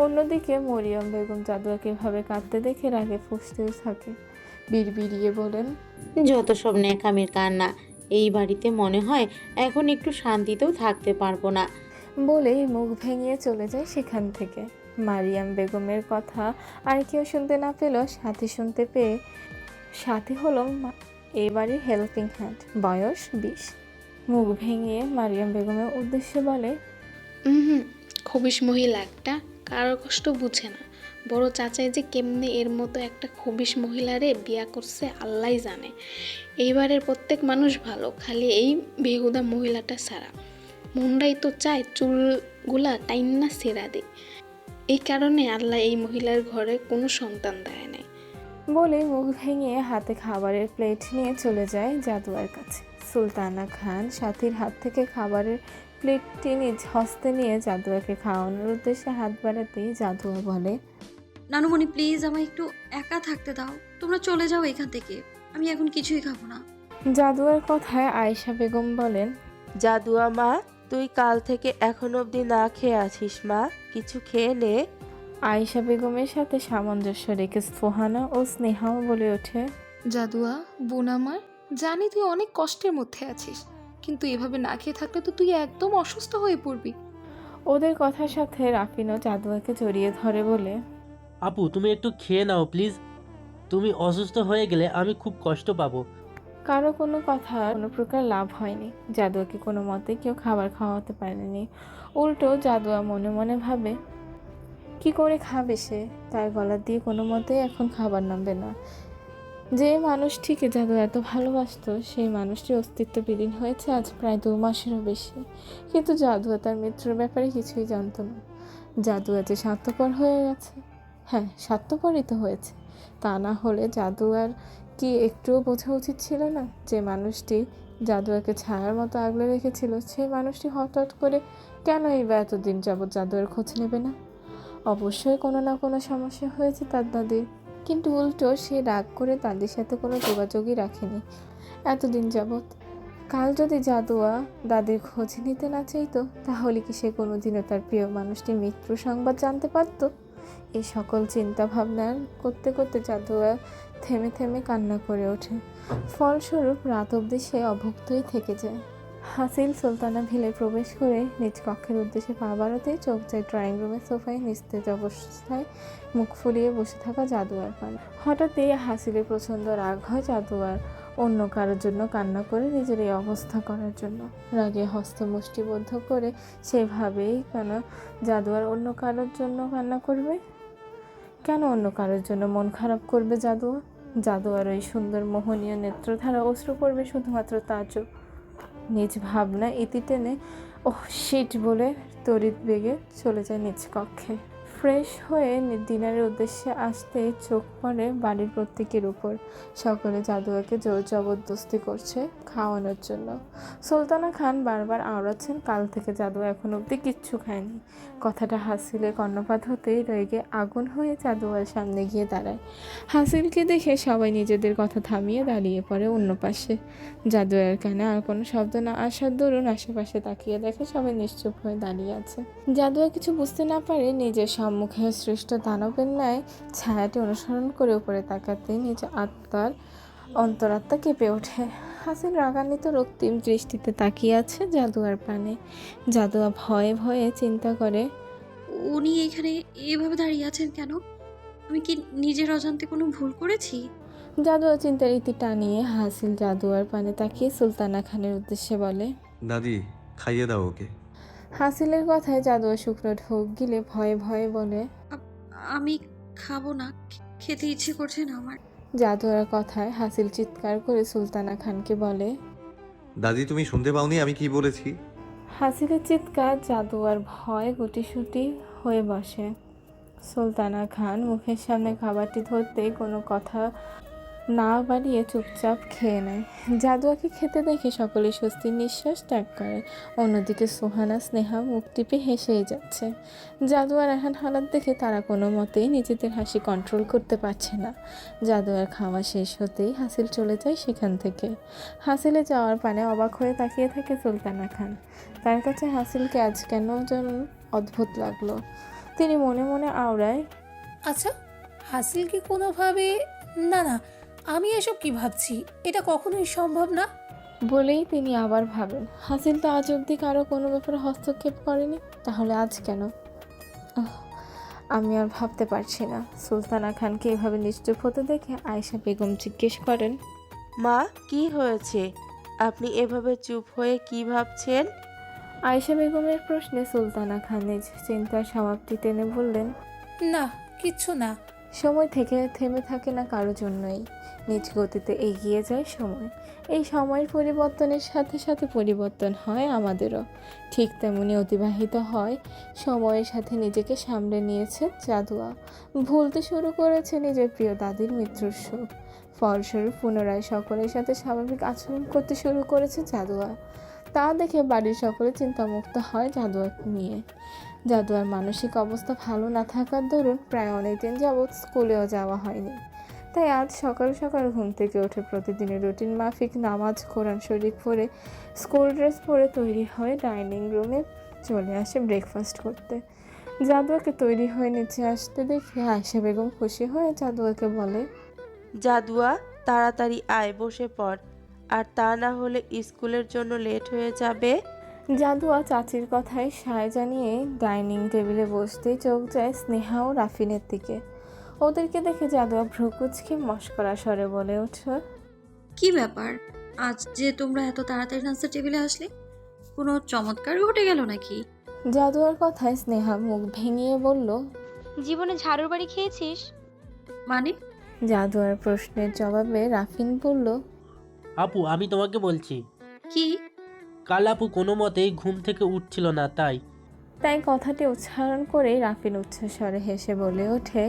অন্যদিকে মরিয়ম বেগম জাদুয়াকে এভাবে কাঁদতে দেখে রাগে ফুঁসতেও থাকে। বিড়বিড়িয়ে বলেন, যত সব ন্যাকামির কান্না, এই বাড়িতে মনে হয় এখন একটু শান্তিতেও থাকতে পারবো না। বলেই মুখ ভেঙে চলে যায় সেখান থেকে। মারিয়াম বেগমের কথা আর কেউ শুনতে না পেলেও সাথী শুনতে পেয়ে, সাথী হলো এই বাড়ির হেল্পিং হ্যান্ড, বয়স 20। মুখ ভেঙে মারিয়াম বেগমের উদ্দেশ্যে বলে, হুম, খবিশ মহিলা একটা, কারোর কষ্ট বুঝে না। বড় চাচাই যে কেমনে এর মতো একটা খবিশ মহিলারে বিয়া করছে আল্লাহই জানে। এইবারের প্রত্যেক মানুষ ভালো, খালি এই বেহুদা মহিলাটা ছাড়া। মনটাই তো চায় চুলগুলা টাইন্না ছেড়া দে। এই কারণে আল্লাহ এই মহিলার ঘরে কোনো সন্তান দেয় নাই। বলে মুখ ভেঙে হাতে খাবারের প্লেট নিয়ে চলে যায় জাদুয়ার কাছে। সুলতানা খান সাথীর হাত থেকে খাবারের প্লেটটি নিজ হস্তে নিয়ে জাদুয়াকে খাওয়ানোর উদ্দেশ্যে হাত বাড়াতেই জাদুয়া বলে, নানুমণি প্লিজ আমায় একটু একা থাকতে দাও, তোমরা চলে যাও এখান থেকে, আমি এখন কিছুই খাবো না। জাদুয়ার কথায় আয়েশা বেগম বলেন, জাদুয়া মা, তুই কাল থেকে এখন অবধি না খেয়ে আছিস মা, কিছু খেয়ে নে। আয়েশা বেগমের সাথে সামঞ্জস্য রেখে সোহানা ও স্নেহাও বলে ওঠে, জাদুয়া বোন আমার, জানি তুই অনেক কষ্টের মধ্যে আছিস, কিন্তু এভাবে না খেয়ে থাকলে তো তুই একদম অসুস্থ হয়ে পড়বি। ওদের কথার সাথে রাফিনও জাদুয়াকে জড়িয়ে ধরে বলে, আপু তুমি একটু খেয়ে নাও প্লিজ, তুমি অসুস্থ হয়ে গেলে আমি খুব কষ্ট পাবো। কারো কোনো কথা কোনো প্রকার লাভ হয়নি। জাদুয়াকে কোনো মতে কেউ খাবার খাওয়াতে পারেনি। উল্টো জাদুয়া মনে মনে ভাবে, কি করে খাবে সে? তার গলা দিয়ে কোনো মতেই এখন খাবার নামবে না। যে মানুষটিকে জাদু এত ভালোবাসতো, সেই মানুষটির অস্তিত্ব বিলীন হয়েছে আজ প্রায় 2 মাসেরও বেশি। কিন্তু জাদুয়া তার মৃত্যুর ব্যাপারে কিছুই জানতো না। জাদুয়া যে স্বার্থপর হয়ে গেছে, হ্যাঁ স্বার্থপরই তো হয়েছে। তা না হলে জাদুয়ার কি একটুও বোঝা উচিত ছিল না যে মানুষটি জাদুয়াকে ছায়ার মতো আগলে রেখেছিল, সেই মানুষটি হঠাৎ করে কেনই বা এতদিন যাবৎ জাদুয়ার খোঁজ নেবে না? অবশ্যই কোনো না কোনো সমস্যা হয়েছে তার দাদির। কিন্তু উল্টো সে রাগ করে তাদের সাথে কোনো যোগাযোগই রাখেনি এতদিন যাবৎ। কাল যদি জাদুয়া দাদির খোঁজ নিতে না চাইতো, তাহলে কি সে কোনোদিনও তার প্রিয় মানুষটির মৃত্যু সংবাদ জানতে পারতো? এই সকল চিন্তা ভাবনা করতে করতে জাদুয়া থেমে থেমে কান্না করে ওঠে। ফলস্বরূপ রাত অবধি সে অভুক্তই থেকে যায়। হাসিল সুলতানা ভিলে প্রবেশ করে নিজ কক্ষের উদ্দেশ্যে পা বাড়াতেই চোখ যায় ড্রয়িং রুমের সোফায় নিস্তেজ অবস্থায় মুখ ফুলিয়ে বসে থাকা জাদুয়ার পানে। হঠাৎই হাসিলের প্রচণ্ড রাগ হয় জাদুয়ার অন্য কারোর জন্য কান্না করে নিজের এই অবস্থা করার জন্য। রাগে হস্ত মুষ্টিবদ্ধ করে সেভাবেই কেন জাদুয়ার অন্য কারোর জন্য কান্না করবে? কেন অন্য কারোর জন্য মন খারাপ করবে জাদুয়া? জাদুয়ার ওই সুন্দর মোহনীয় নেত্রধারা অশ্রু পড়বে শুধুমাত্র তার জন্য। নিজ ভাবনা ইতি টেনে ওহ শিট বলে তড়িৎ বেগে চলে যায় নিজ কক্ষে। ফ্রেশ হয়ে ডিনারের উদ্দেশ্যে আসতেই চোখ পড়ে বাড়ির প্রত্যেকের উপর। সকলে জাদুয়াকে জোর জবরদস্তি করছে খাওয়ানোর জন্য। সুলতানা খান বারবার আওড়াচ্ছেন কাল থেকে জাদুয়া এখন অবধি কিচ্ছু খায়নি। কথাটা হাসিলের কর্ণপাত হতেই রেগে আগুন হয়ে জাদুয়ার সামনে গিয়ে দাঁড়ায়। হাসিলকে দেখে সবাই নিজেদের কথা থামিয়ে দাঁড়িয়ে পড়ে অন্য পাশে। জাদুয়ার কানে আর কোনো শব্দ না আসার দরুন আশেপাশে তাকিয়ে দেখে সবাই নিশ্চুপ হয়ে দাঁড়িয়ে আছে। জাদুয়া কিছু বুঝতে না পারে নিজের সম্মুখে সৃষ্ট দানবের ন্যায় ছায়াটি অনুসরণ করে উপরে তাকাতে নিজ আত্মার অন্তরাত্মা কেঁপে ওঠে। হাসিল রাগান্বিত রক্তিম দৃষ্টিতে তাকিয়ে আছে জাদুয়ার পানে। জাদুয়া ভয়ে ভয়ে চিন্তা করে, উনি এখানে এভাবে দাঁড়িয়ে আছেন কেন? আমি কি নিজের অজান্তে কোনো ভুল করেছি? জাদুয়া চিন্তার ইতি টানিয়ে হাসিল জাদুয়ার পানে তাকিয়ে সুলতানা খানের উদ্দেশ্যে বলে, দাদি খাইয়ে দাও ওকে। হাসিলের কথায় জাদুয়া শুকনো ঢোক গিলে ভয়ে ভয়ে বলে, আমি খাবো না, খেতে ইচ্ছে করছে না আমার। জাদুয়ার কথায় হাসিল চিৎকার করে সুলতানা খানকে বলে, দাদি তুমি শুনতে পাওনি আমি কি বলেছি? হাসিলের চিৎকার জাদুয়ার ভয় গুটিসুটি হয়ে বসে। সুলতানা খান মুখের সামনে খাবারটি ধরতেই কোনো কথা না বাড়িয়ে চুপচাপ খেয়ে নেয়। জাদুয়াকে খেতে দেখে সকলে স্বস্তির নিঃশ্বাস ত্যাগ করে। অন্যদিকে সোহানা স্নেহা মুখ টিপে হেসেই যাচ্ছে। জাদুয়ার এহেন হালাত দেখে তারা কোনো মতেই নিজেদের হাসি কন্ট্রোল করতে পারছে না। জাদুয়ার খাওয়া শেষ হতেই হাসিল চলে যায় সেখান থেকে। হাসিলে যাওয়ার পানে অবাক হয়ে তাকিয়ে থাকে সুলতানা খান। তার কাছে হাসিলকে আজ কেন যেন অদ্ভুত লাগলো। তিনি মনে মনে আওড়ায়, আচ্ছা হাসিল কি কোনোভাবে, না না আমি এসব কি ভাবছি, এটা কখনোই সম্ভব না। বলেই তিনি আবার ভাবেন, হাসিল তো আজ অবধি কারো কোনো ব্যাপারে হস্তক্ষেপ করেনি, তাহলে আজ কেন? আহ, আমি আর ভাবতে পারছি না। সুলতানা খানকে এভাবে নিশ্চুপ হতে দেখে আয়েশা বেগম জিজ্ঞেস করেন, মা, কি হয়েছে? আপনি এভাবে চুপ হয়ে কি ভাবছেন? আয়েশা বেগমের প্রশ্নে সুলতানা খান নিজ চিন্তার সমাপ্তি টেনে বললেন, না, কিচ্ছু না। সময় থেকে থেমে থাকে না কারো জন্যই, নিজ গতিতে এগিয়ে যায় সময়। এই সময়ের পরিবর্তনের সাথে সাথে পরিবর্তন হয় আমাদেরও। ঠিক তেমনি অতিবাহিত হয় সময়ের সাথে নিজেকে সামলে নিয়েছে জাদুয়া। ভুলতে শুরু করেছে নিজের প্রিয় দাদির মৃত্যুর শোক। ফলস্বরূপ পুনরায় সকলের সাথে স্বাভাবিক আচরণ করতে শুরু করেছে জাদুয়া। তা দেখে বাড়ির সকলে চিন্তামুক্ত হয় জাদুয়াকে নিয়ে। জাদুয়ার মানসিক অবস্থা ভালো না থাকার দরুন প্রায় অনেকদিন যাবৎ স্কুলেও যাওয়া হয়নি। তাই আজ সকাল সকাল ঘুম থেকে উঠে প্রতিদিনের রুটিন মাফিক নামাজ কোরআন শরীফ পড়ে স্কুল ড্রেস পরে তৈরি হয়ে ডাইনিং রুমে চলে আসে ব্রেকফাস্ট করতে। জাদুয়াকে তৈরি হয়ে নিচে আসতে দেখে আয়েশা বেগম খুশি হয়ে জাদুয়াকে বলে, জাদুয়া, তাড়াতাড়ি আয়, বসে পড়, আর তা না হলে স্কুলের জন্য লেট হয়ে যাবে। জাদুয়া চাচির কথায় সায় জানিয়ে ডাইনিং টেবিলে বসতেই চোখ যায় স্নেহা ও রাফিনের দিকে। ওদেরকে দেখে জাদুয়া ভ্রুকুচকে মশকরা স্বরে বলে ওঠে, কি ব্যাপার, আজ যে তোমরা এত তাড়াতাড়ি নাস্তার টেবিলে আসলে? কোনো চমৎকার ঘটে গেল নাকি? জাদুয়ার কথায় স্নেহা মুখ ভেঙিয়ে বলল, জীবনে ঝাড়ুর বাড়ি খেয়েছিস? মানে? জাদুয়ার প্রশ্নের জবাবে রাফিন বলল, আপু, আমি তোমাকে বলছি, কি? কাল আপু কোনো মতেই ঘুম থেকে উঠছিল না, তাই কথাটি উচ্চারণ করে রাফিন উচ্চস্বরে হেসে বলে ওঠে,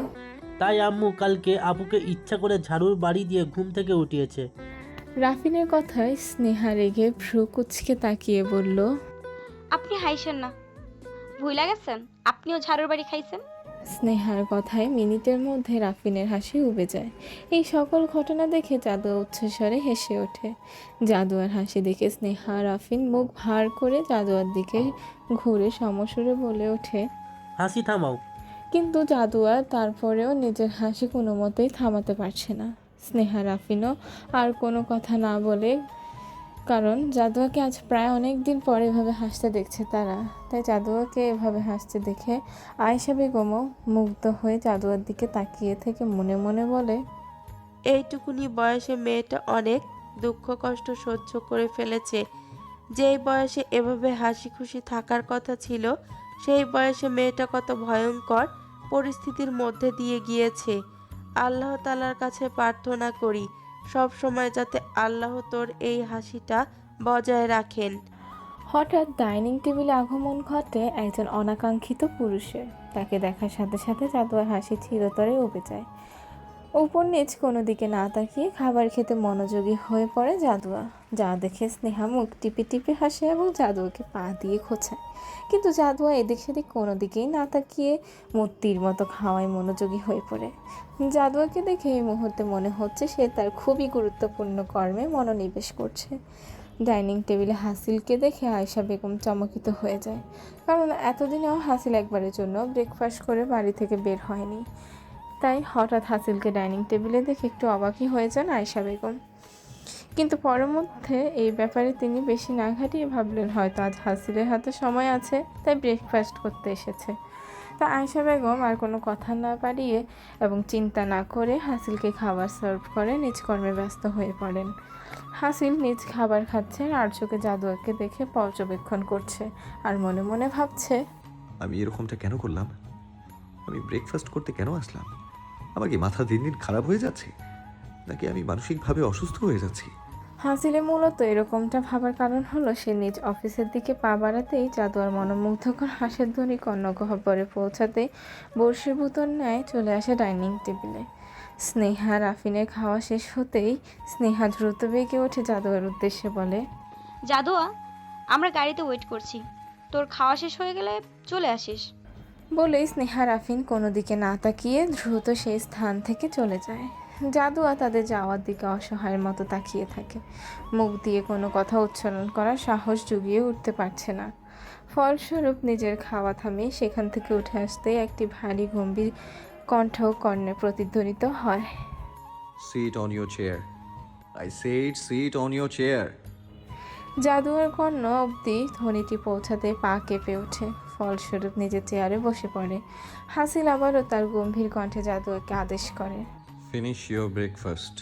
তাই আম্মু কালকে আপুকে ইচ্ছা করে ঝাড়ুর বাড়ি দিয়ে ঘুম থেকে উঠিয়েছে। রাফিনের কথায় স্নেহা রেগে ভ্রু কুচকে তাকিয়ে বলল, আপনি হাইছেন না, ভুইলা গেছেন আপনিও ঝাড়ুর বাড়ি খাইছেন? স্নেহার কথায় মিনিটের মধ্যে রাফিনের হাসি উবে যায়। এই সকল ঘটনা দেখে জাদুয়া উচ্চস্বরে হেসে ওঠে। জাদুয়ার হাসি দেখে স্নেহা রাফিন মুখ ভার করে জাদুয়ার দিকে ঘুরে সমসুরে বলে ওঠে, হাসি থামাও। কিন্তু জাদুয়া তারপরেও নিজের হাসি কোনো মতেই থামাতে পারছে না। স্নেহা রাফিনও আর কোনো কথা না বলে, কারণ জাদুয়াকে আজ প্রায় অনেক দিন পরে এভাবে হাসতে দেখছে তারা। তাই জাদুয়াকে এভাবে হাসতে দেখে আয়েশা বেগমও মুগ্ধ হয়ে জাদুয়ার দিকে তাকিয়ে থেকে মনে মনে বলে, এইটুকুনি বয়সে মেয়েটা অনেক দুঃখ কষ্ট সহ্য করে ফেলেছে। যেই বয়সে এভাবে হাসি খুশি থাকার কথা ছিল, সেই বয়সে মেয়েটা কত ভয়ঙ্কর পরিস্থিতির মধ্যে দিয়ে গিয়েছে। আল্লাহ তাআলার কাছে প্রার্থনা করি সব সময় যাতে আল্লাহ তোর এই হাসিটা বজায় রাখেন। হঠাৎ ডাইনিং টেবিলে আগমন ঘটে একজন অনাকাঙ্ক্ষিত পুরুষের। তাকে দেখার সাথে সাথে জাদুয়ার হাসি চিরতরে উবে যায়। উপর নিচ কোনো দিকে না তাকিয়ে খাবার খেতে মনোযোগী হয়ে পড়ে জাদুয়া। যা দেখে স্নেহা মুখ টিপে টিপে হাসে এবং জাদুয়াকে পা দিয়ে খোঁচায়। কিন্তু জাদুয়া এদিক সেদিক কোনো দিকেই না তাকিয়ে মূর্তির মতো খাওয়ায় মনোযোগী হয়ে পড়ে। জাদুয়াকে দেখে এই মুহূর্তে মনে হচ্ছে সে তার খুবই গুরুত্বপূর্ণ কর্মে মনোনিবেশ করছে। ডাইনিং টেবিলে হাসিলকে দেখে আয়েশা বেগম চমকিত হয়ে যায়, কারণ এতদিনেও হাসিল একবারের জন্য ব্রেকফাস্ট করে বাড়ি থেকে বের হয়নি। তাই হঠাৎ হাসিলকে ডাইনিং টেবিলে দেখে একটু অবাকই হয়ে যান আয়েশা বেগম। কিন্তু পরের মধ্যে এই ব্যাপারে তিনি বেশি না ঘাটিয়ে ভাবলেন হয়তো আজ হাসিলের হাতে সময় আছে, তাই ব্রেকফাস্ট করতে এসেছে। তা আয়েশা বেগম আর কোনো কথা না পারিয়ে এবং চিন্তা না করে হাসিলকে খাবার সার্ভ করে নিজ কর্মে ব্যস্ত হয়ে পড়েন। হাসিল নিজ খাবার খাচ্ছে আর চোখে জাদুয়াকে দেখে পর্যবেক্ষণ করছে আর মনে মনে ভাবছে, আমি এরকমটা কেন করলাম? আমি ব্রেকফাস্ট করতে কেন আসলাম? আমার কি মাথা দিন দিন খারাপ হয়ে যাচ্ছে, নাকি আমি মানসিকভাবে অসুস্থ হয়ে যাচ্ছি? হাসিলে মূলত এরকমটা ভাবার কারণ হলো সে নিজ অফিসের দিকে পা বাড়াতেই জাদুয়ার মনোমুগ্ধকর হাসির ধ্বনি কর্ণগহ্বরে পৌঁছাতেই বর্ষীভূতর ন্যায় চলে আসে ডাইনিং টেবিলে। স্নেহা রাফিনের খাওয়া শেষ হতেই স্নেহা দ্রুত বেগে ওঠে জাদুয়ার উদ্দেশ্যে বলে, জাদুয়া, আমরা গাড়িতে ওয়েট করছি, তোর খাওয়া শেষ হয়ে গেলে চলে আসিস। বলেই স্নেহা রাফিন কোনো দিকে না তাকিয়ে দ্রুত সেই স্থান থেকে চলে যায়। জাদুয়া তাদের যাওয়ার দিকে অসহায়ের মতো তাকিয়ে থাকে। মুখ দিয়ে কোনো কথা উচ্চারণ করার সাহস জুগিয়ে উঠতে পারছে না। ফলস্বরূপ নিজের খাওয়া থামিয়ে সেখান থেকে উঠে আসতেই একটি ভারী গম্ভীর কণ্ঠ কর্ণে প্রতিধ্বনিত হয়, sit on your chair. I said sit on your chair. জাদুয়ার কর্ণ অবধি ধ্বনিটি পৌঁছাতে পা কেঁপে ওঠে, ফলস্বরূপ নিজের চেয়ারে বসে পড়ে। হাসিল আবারও তার গম্ভীর কণ্ঠে জাদুয়াকে আদেশ করে। Finish your breakfast.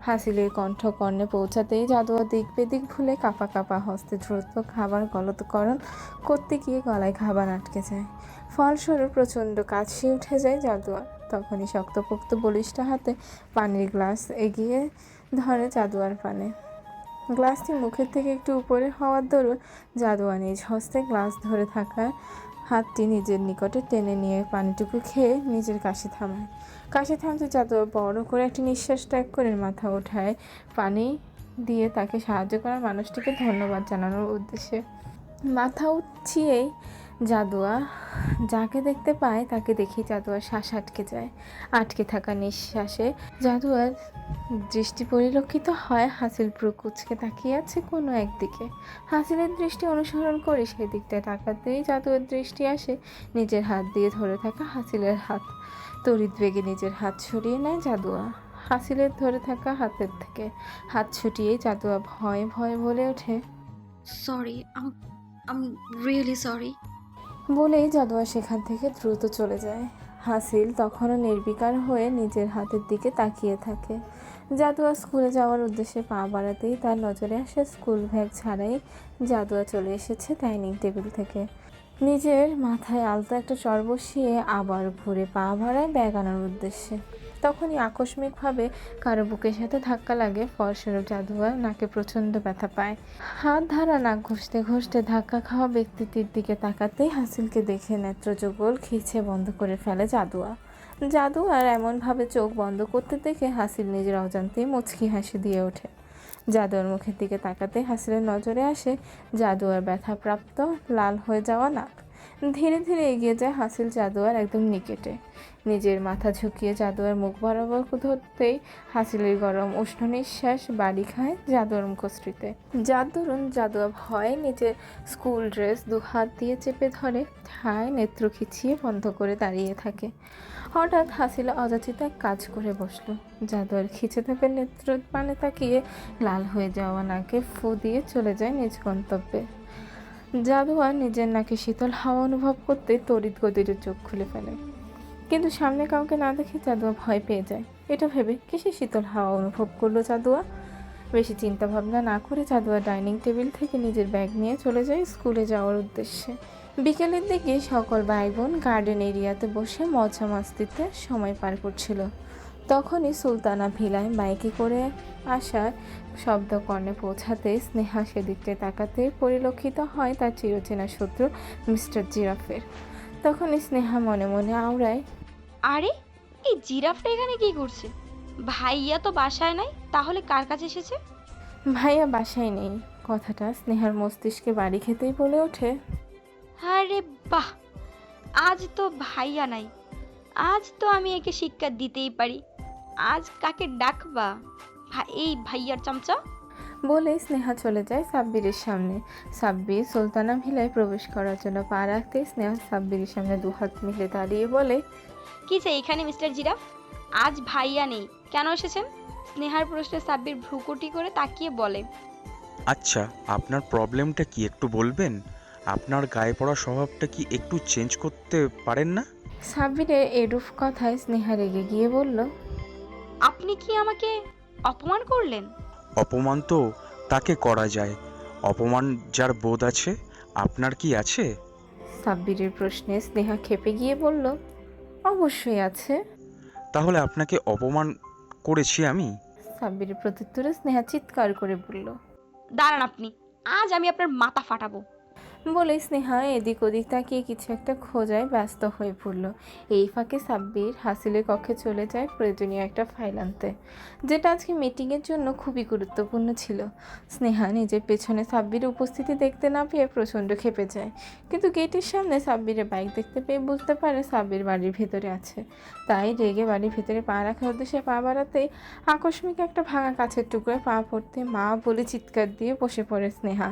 হাসিলের কণ্ঠ কর্ণে পৌঁছাতেই জাদুয়া দিক বেদিক ভুলে কাঁপা কাঁপা হস্তে দ্রুত খাবার গলতকরণ করতে গিয়ে গলায় খাবার আটকে যায়। ফলস্বরূপ প্রচণ্ড কাশি উঠে যায় জাদুয়ার। তখনই শক্তপোক্ত বলিষ্ঠ হাতে পানির গ্লাস এগিয়ে ধরে জাদুয়ার পানে। গ্লাসটি মুখের থেকে একটু উপরে হওয়ার দরুন জাদুয়া নিজ হস্তে গ্লাস ধরে থাকা হাতটি নিজের নিকটে টেনে নিয়ে পানিটুকু খেয়ে নিজের কাশি থামায়। কাশি থামতে জাদুয়া বড় করে একটি নিঃশ্বাস ত্যাগ করে মাথা ওঠায়, পানি দিয়ে তাকে সাহায্য করা মানুষটিকে ধন্যবাদ জানানোর উদ্দেশ্যে। মাথা উঠিয়েই জাদুয়া যাকে দেখতে পায় তাকে দেখে জাদুয়ার শ্বাস আটকে যায়। আটকে থাকা নিঃশ্বাসে জাদুয়ার দৃষ্টি পরিলক্ষিত হয় হাসিল ভ্রু কুঁচকে তাকিয়ে আছে কোনো একদিকে। হাসিলের দৃষ্টি অনুসরণ করে সেই দিকটায় তাকাতেই জাদুয়ার দৃষ্টি আসে নিজের হাত দিয়ে ধরে থাকা হাসিলের হাত। তড়িৎ বেগে নিজের হাত সরিয়ে নেয় জাদুয়া হাসিলের ধরে থাকা হাতের থেকে। হাত ছুটিয়ে জাদুয়া ভয়ে ভয়ে বলে ওঠে, সরি, আম রিয়েলি সরি। বলেই জাদুয়া সেখান থেকে দ্রুত চলে যায়। হাসিল তখনও নির্বিকার হয়ে নিজের হাতের দিকে তাকিয়ে থাকে। জাদুয়া স্কুলে যাওয়ার উদ্দেশ্যে পা বাড়াতেই তার নজরে আসে স্কুল ব্যাগ ছাড়াই জাদুয়া চলে এসেছে ডাইনিং টেবিল থেকে। নিজের মাথায় আলতো একটা চর বসিয়ে আবার ঘুরে পা বাড়ায় ব্যাগ আনার উদ্দেশ্যে। তখনই আকস্মিকভাবে কারো বুকের সাথে ধাক্কা লাগে, ফলস্বরূপ জাদুয়া নাকে প্রচণ্ড ব্যথা পায়। হাত ধারা নাক ঘষতে ঘষতে ধাক্কা খাওয়া ব্যক্তিটির দিকে তাকাতেই হাসিলকে দেখে নেত্রযুগল খিচে বন্ধ করে ফেলে জাদুয়া। জাদুয়ার এমনভাবে চোখ বন্ধ করতে দেখে হাসিল নিজের অজান্তেই মুচকি হাসি দিয়ে ওঠে। জাদুয়ার মুখের দিকে তাকাতে হাসিলের নজরে আসে জাদুয়ার ব্যথাপ্রাপ্ত লাল হয়ে যাওয়া নাক। ধীরে ধীরে এগিয়ে যায় হাসিল জাদুয়ার একদম নিকটে। নিজের মাথা ঝুঁকিয়ে জাদুয়ার মুখ বরাবর ধরতেই হাসিলের গরম উষ্ণ নিঃশ্বাস বাড়ি খায় জাদুয়ার মুখশ্রীতে। যার দরুন জাদুয়া ভয়ে নিজের স্কুল ড্রেস দু হাত দিয়ে চেপে ধরে ঠায় নেত্র খিচিয়ে বন্ধ করে দাঁড়িয়ে থাকে। হঠাৎ হাসিল অযাচিত এক কাজ করে বসলো। জাদুয়ার খিচে থাকা নেত্র পানে তাকিয়ে লাল হয়ে যাওয়া নাকে ফু দিয়ে চলে যায় নিজ গন্তব্যে। জাদুয়া নিজের নাকে শীতল হাওয়া অনুভব করতে তড়িৎ গতিতে চোখ খুলে ফেলে, কিন্তু সামনে কাউকে না দেখে জাদুয়া ভয় পেয়ে যায়। এটা ভেবে কিসে শীতল হাওয়া অনুভব করলো জাদুয়া? বেশি চিন্তা ভাবনা না করে জাদুয়া ডাইনিং টেবিল থেকে নিজের ব্যাগ নিয়ে চলে যায় স্কুলে যাওয়ার উদ্দেশ্যে। বিকেলের দিকে সকল ভাই বোন গার্ডেন এরিয়াতে বসে মজা মাস্তিতে সময় পার করছিল। তখনই সুলতানা ভিলায় বাইকে করে আসার শব্দ কর্ণে পৌঁছাতে স্নেহা সেদিকটায় তাকাতে পরিলক্ষিত হয় তার চিরচেনা শত্রু মিস্টার জিরাফের। তখনই স্নেহা মনে মনে আওড়ায়, আরে এই জিরাফটা এখানে কি করছে? ভাইয়া তো বাসায় নাই, তাহলে কার কাছে এসেছে? ভাইয়া বাসায় নেই কথাটা স্নেহার মস্তিষ্কে বাড়ি খেতেই বলে ওঠে, আরে বাহ, আজ তো ভাইয়া নাই, আজ তো আমি একে শিক্ষা দিতেই পারি। আজ কাকে ডাকবা? এই ভাইয়ার চামচা। বলে স্নেহা চলে যায় সাব্বিরের সামনে। সাব্বির সুলতানা ভিলায় প্রবেশ করার জন্য পা রাখতে স্নেহা সাব্বিরের সামনে দুহাত মিলে দাঁড়িয়ে বলে, কি চাই এখানে মিস্টার জিরাফ? আজ ভাইয়া নেই, কেন এসেছেন? স্নেহার প্রশ্নে সাব্বির ভ্রুকুটি করে তাকিয়ে বলে, আচ্ছা, আপনার প্রবলেমটা কি একটু বলবেন? আপনার গায়ে পড়া স্বভাবটা কি একটু চেঞ্জ করতে পারেন না? সাব্বিরের এরূপ কথায় স্নেহা রেগে গিয়ে বলল, আপনি কি আমাকে অপমান করলেন? অপমান তো তাকে করা যায়, অপমান যার বোধ আছে। আপনার কি আছে? সাব্বিরের প্রশ্নে স্নেহা খেপে গিয়ে বলল, অবশ্যই আছে। তাহলে আপনাকে অপমান করেছি আমি? সাব্বিরের প্রত্যুত্তরে স্নেহা চিৎকার করে বলল, দাঁড়ান আপনি, আজ আমি আপনার মাথা ফাটাবো। বলে স্নেহা এদিক ওদিক তাকিয়ে কিছু একটা খোঁজায় ব্যস্ত হয়ে পড়ল। এই ফাঁকে সাব্বির হাসিলের কক্ষে চলে যায় প্রয়োজনীয় একটা ফাইল আনতে, যেটা আজকে মিটিংয়ের জন্য খুবই গুরুত্বপূর্ণ ছিল। স্নেহা নিজের পেছনে সাব্বিরের উপস্থিতি দেখতে না পেয়ে প্রচণ্ড ক্ষেপে যায়, কিন্তু গেটের সামনে সাব্বিরের বাইক দেখতে পেয়ে বুঝতে পারে সাব্বির বাড়ির ভেতরে আছে। তাই রেগে বাড়ির ভেতরে পা রাখার উদ্দেশ্যে পা বাড়াতেই আকস্মিক একটা ভাঙা কাছের টুকরোয় পা পড়তে মা বলে চিৎকার দিয়ে বসে পড়ে স্নেহা।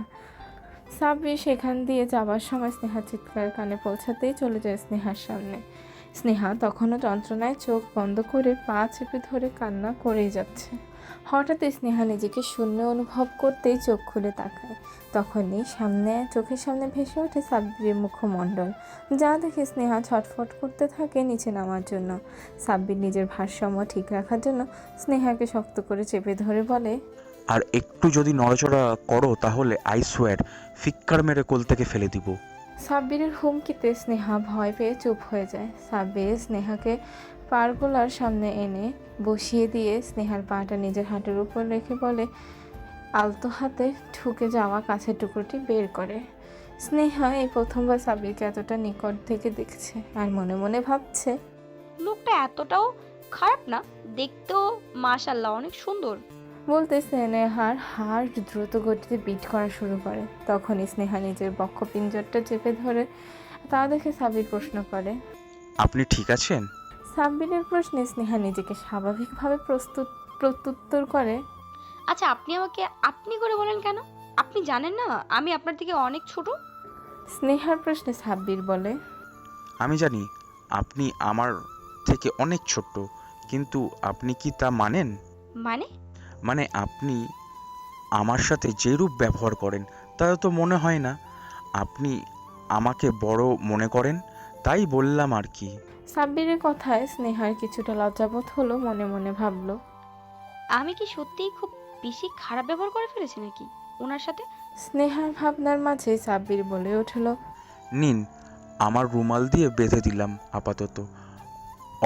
সাব্বির সেখান দিয়ে যাবার সময় স্নেহার চিৎকার কানে পৌঁছাতেই চলে যায় স্নেহার সামনে। স্নেহা তখনও যন্ত্রণায় চোখ বন্ধ করে পা চেপে ধরে কান্না করেই যাচ্ছে। হঠাৎ স্নেহা নিজেকে শূন্য অনুভব করতেই চোখ খুলে তাকায়। তখনই চোখের সামনে ভেসে ওঠে সাব্বিরের মুখমণ্ডল, যা দেখে স্নেহা ছটফট করতে থাকে নিচে নামার জন্য। সাব্বির নিজের ভারসাম্য ঠিক রাখার জন্য স্নেহাকে শক্ত করে চেপে ধরে বলে, আর একটু যদি নড়াচড়া করো তাহলে আই সোয়ার ফিক্কার মেরে কোল থেকে ফেলে দিব। সাব্বিরের হুমকিতে স্নেহা ভয় পেয়ে চুপ হয়ে যায়। সাব্বির স্নেহাকে পারগোলার সামনে এনে বসিয়ে দিয়ে স্নেহার পাটা নিজের হাঁটুর উপর রেখে বলে, আলতো হাতে ঢুকে যাওয়া কাছের টুকরোটি বের করে। স্নেহা এই প্রথমবার সাব্বিরকে এতটা নিকট থেকে দেখছে আর মনে মনে ভাবছে, লোকটা এতটাও খারাপ না, দেখতেও মাশাআল্লাহ অনেক সুন্দর। বলতে স্নেহার হার্ট দ্রুত গতিতে বিট করা শুরু করে। তখনই স্নেহা নিজের বক্ষপিঞ্জরটা চেপে ধরে। তা দেখে সাব্বির প্রশ্ন করে, আপনি ঠিক আছেন? সাব্বিরের প্রশ্নে স্নেহা নিজেকে স্বাভাবিকভাবে প্রত্যুত্তর করে, আচ্ছা আপনি আমাকে আপনি করে বলেন কেন? আপনি জানেন না আমি আপনার থেকে অনেক ছোট? স্নেহার প্রশ্নে সাব্বির বলে, আমি জানি আপনি আমার থেকে অনেক ছোট্ট, কিন্তু আপনি কি তা মানেন? মানে আপনি আমার সাথে যেরূপ ব্যবহার করেন তা তো মনে হয় না আপনি আমাকে বড় মনে করেন, তাই বললাম আর কি। সাব্বিরের কথায় স্নেহার কিছুটা লজ্জাবোধ হলো, মনে মনে ভাবলো, আমি কি সত্যিই খুব বেশি খারাপ ব্যবহার করে ফেলেছি নাকি ওনার সাথে? স্নেহার ভাবনার মাঝে সাব্বির বলে উঠল, নিন, আমার রুমাল দিয়ে বেঁধে দিলাম আপাতত,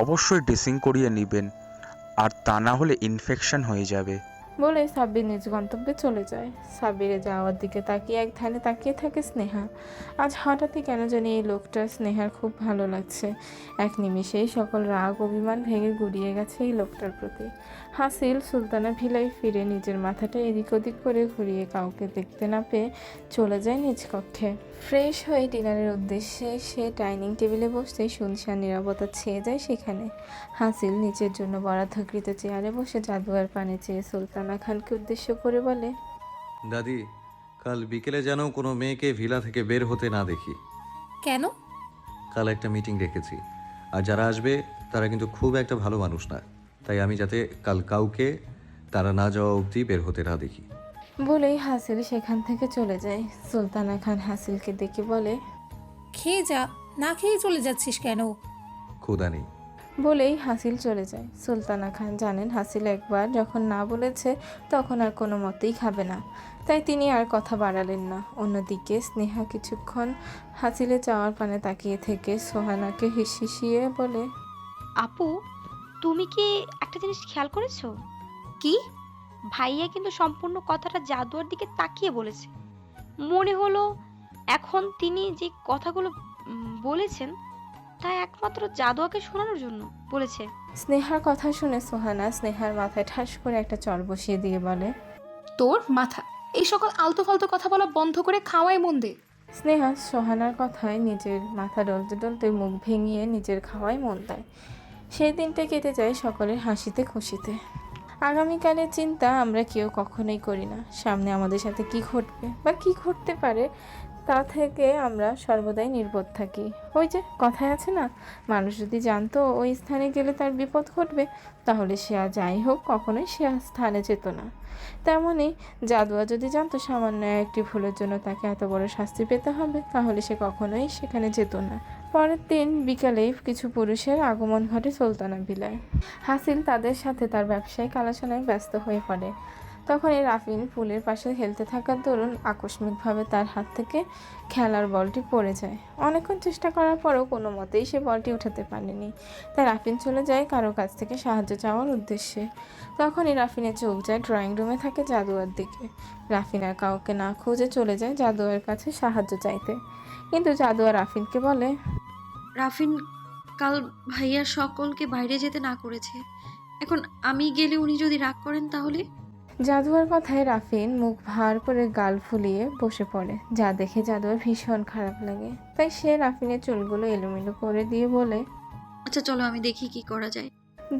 অবশ্যই ড্রেসিং করিয়ে নেবেন, আর তা না হলে ইনফেকশন হয়ে যাবে। বলে সাব্বির নিজ গন্তব্যে চলে যায়। সাব্বিরে যাওয়ার দিকে তাকিয়ে এক ধ্যানে তাকিয়ে থাকে স্নেহা। আজ হঠাৎই কেন জানি এই লোকটা স্নেহার খুব ভালো লাগছে। এক নিমিষেই সকল রাগ অভিমান ভেঙে গুড়িয়ে গেছে এই লোকটার প্রতি। হাসিল সুলতানা ভিলায় ফিরে নিজের মাথাটা এদিক ওদিক করে ঘুরিয়ে কাউকে দেখতে না পেয়ে চলে যায় নিজ কক্ষে। ফ্রেশ হয়ে ডিনারের উদ্দেশ্যে সে ডাইনিং টেবিলে বসতে শুনশান নীরবতা ছেয়ে যায় সেখানে। হাসিল নিচের জন্য বরাদ্দকৃত চেয়ারে বসে জাদুয়ার পানে চেয়ে সুলতানা খানকে উদ্দেশ্য করে বলে, দাদি, কাল বিকেলে যেন কোনো মেয়েকে ভিলা থেকে বের হতে না দেখি। কেন? কাল একটা মিটিং রেখেছি, আর যারা আসবে তারা কিন্তু খুব একটা ভালো মানুষ না, তাই আমি যাতে কাল কাউকে তারা না যাওয়া অবধি বের হতে না দেখি। বলেই হাসিল সেখান থেকে চলে যায়। সুলতানা খান হাসিলকে দেখে বলে, খেয়ে যা, না খেয়ে চলে যাচ্ছিস কেন? ক্ষুধা নেই। বলেই হাসিল চলে যায়। সুলতানা খান জানেন হাসিল একবার যখন না বলেছে তখন আর কোনো মতেই খাবে না, তাই তিনি আর কথা বাড়ালেন না। অন্যদিকে স্নেহা কিছুক্ষণ হাসিলে যাওয়ার পানে তাকিয়ে থেকে সোহানাকে হিসিয়ে বলে, আপু তুমি কি একটা জিনিস খেয়াল করেছো? কি? ভাইয়া কিন্তু সম্পূর্ণ কথাটা জাদুয়ার দিকে তাকিয়ে বলেছে। মনে হলো এখন তিনি যে কথাগুলো বলেছেন তা একমাত্র জাদুয়াকে শোনানোর জন্য বলেছে। স্নেহার কথা শুনে সোহানা স্নেহার মাথায় ঠাস করে একটা চড় বসিয়ে দিয়ে বলে, তোর মাথা, এই সকল আলতু ফালতু কথা বলা বন্ধ করে খাওয়াই মন দে। স্নেহা সোহানার কথায় নিজের মাথা ডলতে ডলতে মুখ ভেঙিয়ে নিজের খাওয়ায় মন দেয়। সেই দিনটা কেটে যায় সকলের হাসিতে খুশিতে। আগামীকালের চিন্তা আমরা কেউ কখনোই করি না। সামনে আমাদের সাথে কি ঘটবে বা কি ঘটতে পারে তা থেকে আমরা সর্বদাই নির্বোধ থাকি। ওই যে কথায় আছে না, মানুষ যদি জানতো ওই স্থানে গেলে তার বিপদ ঘটবে তাহলে সে আর যাই হোক কখনোই সে স্থানে যেত না। তেমনই জাদুয়া যদি জানতো সামান্য একটি ভুলের জন্য তাকে এত বড় শাস্তি পেতে হবে তাহলে সে কখনোই সেখানে যেত না। পরের দিন বিকালে কিছু পুরুষের আগমন ঘটে সুলতানা ভিলায়। হাসিল তাদের সাথে তার ব্যবসায়িক আলোচনায় ব্যস্ত হয়ে পড়ে। তখনই রাফিন পুলের পাশে খেলতে থাকার দরুন আকস্মিকভাবে তার হাত থেকে খেলার বলটি পড়ে যায়। অনেকক্ষণ চেষ্টা করার পরও কোনো মতেই সে বলটি উঠাতে পারেনি। তাই রাফিন চলে যায় কারো কাছ থেকে সাহায্য চাওয়ার উদ্দেশ্যে। তখনই রাফিনের চোখ যায় ড্রয়িং রুমে থাকে জাদুয়ার দিকে। রাফিন আর কাউকে না খুঁজে চলে যায় জাদুয়ার কাছে সাহায্য চাইতে, কিন্তু জাদুয়া রাফিনকে বলে, রাফিন কাল ভাইয়া সকলকে বাইরে যেতে না করেছে, এখন আমি গেলে উনি যদি রাগ করেন তাহলে? জাদুয়ার কথায় রাফিন মুখ ভার করে গাল ফুলিয়ে বসে পড়ে, যা দেখে জাদুয়ার ভীষণ খারাপ লাগে। তাই সে রাফিনের চুলগুলো এলোমেলো করে দিয়ে বলে, আচ্ছা চলো আমি দেখি কি করা যায়।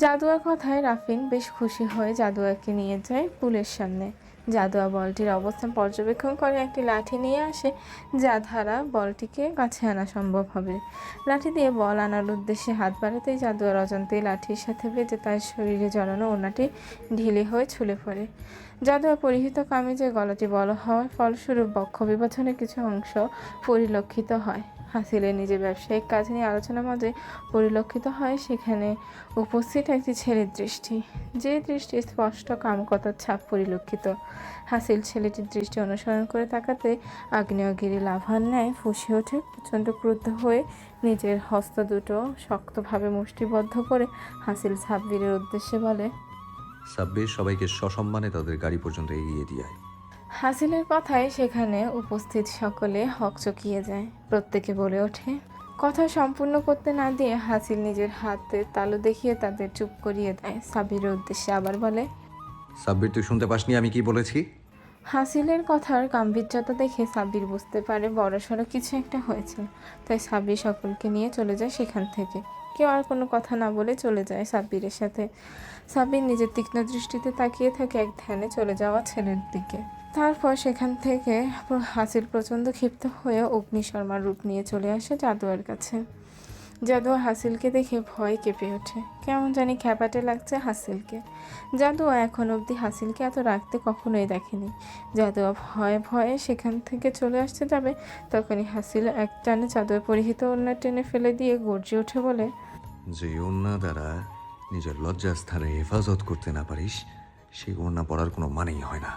জাদুয়ার কথায় রাফিন বেশ খুশি হয়ে জাদুয়াকে নিয়ে যায় পুলের সামনে। জাদুয়া বলটির অবস্থান পর্যবেক্ষণ করে একটি লাঠি নিয়ে আসে, যা দ্বারা বলটিকে কাছে আনা সম্ভব হবে। লাঠি দিয়ে বল আনার উদ্দেশ্যে হাত বাড়াতেই জাদুয়ার অজান্তেই লাঠির সাথে বেঁধে তার শরীরে জড়ানো ওড়নাটি ঢিলে হয়ে ছুলে পড়ে। জাদুয়া পরিহিত কামিজে গলাটি বড় হওয়ার ফলস্বরূপ বক্ষ বিভাজনের কিছু অংশ পরিলক্ষিত হয়। হাসিলের নিজের ব্যবসায়িক কাজ নিয়ে আলোচনার মাঝে পরিলক্ষিত হয় সেখানে উপস্থিত একটি ছেলের দৃষ্টি, যে দৃষ্টি স্পষ্ট কামকতার ছাপ পরিলক্ষিত। হাসিল ছেলেটির দৃষ্টি অনুসরণ করে তাকাতে আগ্নেয়গিরি লাভার ন্যায় ফুঁসে ওঠে। প্রচণ্ড ক্রুদ্ধ হয়ে নিজের হস্ত দুটো শক্তভাবে মুষ্টিবদ্ধ করে হাসিল সাব্বিরের উদ্দেশ্যে বলে, সাব্বির সবাইকে সসম্মানে তাদের গাড়ি পর্যন্ত এগিয়ে দিয়ে আয়। হাসিলের কথায় সেখানে উপস্থিত সকলে হকচকিয়ে যায়। প্রত্যেকে বলে ওঠে। কথা সম্পূর্ণ করতে না দিয়ে হাসিল নিজের হাতে তালু দেখিয়ে তাদের চুপ করিয়ে দেয়। সাব্বিরের উদ্দেশ্যে আবার বলে, সাব্বির, তুই শুনতে পাসনি আমি কি বলেছি? হাসিলের কথার গাম্ভীর্যতা দেখে সাব্বির বুঝতে পারে বড়সড় কিছু একটা হয়েছে। তাই সাব্বির সকলকে নিয়ে চলে যায় সেখান থেকে। কেউ আর কোনো কথা না বলে চলে যায় সাব্বিরের সাথে। সাব্বির নিজের তীক্ষ্ণ দৃষ্টিতে তাকিয়ে থাকে এক ধ্যানে চলে যাওয়া ছেলের দিকে। তারপর সেখান থেকে হাসিল প্রচণ্ড ক্ষিপ্ত হয়ে অগ্নিশর্মার রূপ নিয়ে চলে আসে জাদুয়ার কাছে। জাদুয়া হাসিলকে দেখে ভয় কেঁপে ওঠে। কেমন জানি খ্যাপাটে লাগছে হাসিলকে। জাদুয়া এখন অবধি হাসিলকে এত রাখতে কখনোই দেখেনি। জাদুয়া ভয়ে ভয়ে সেখান থেকে চলে আসতে যাবে, তখনই হাসিল এক টানে জাদুয়া পরিহিত ওড়না টেনে ফেলে দিয়ে গর্জে ওঠে বলে, যে ওড়না দ্বারা নিজের লজ্জাস্থানে হেফাজত করতে না পারিস, সেই ওড়না পড়ার কোনো মানেই হয় না।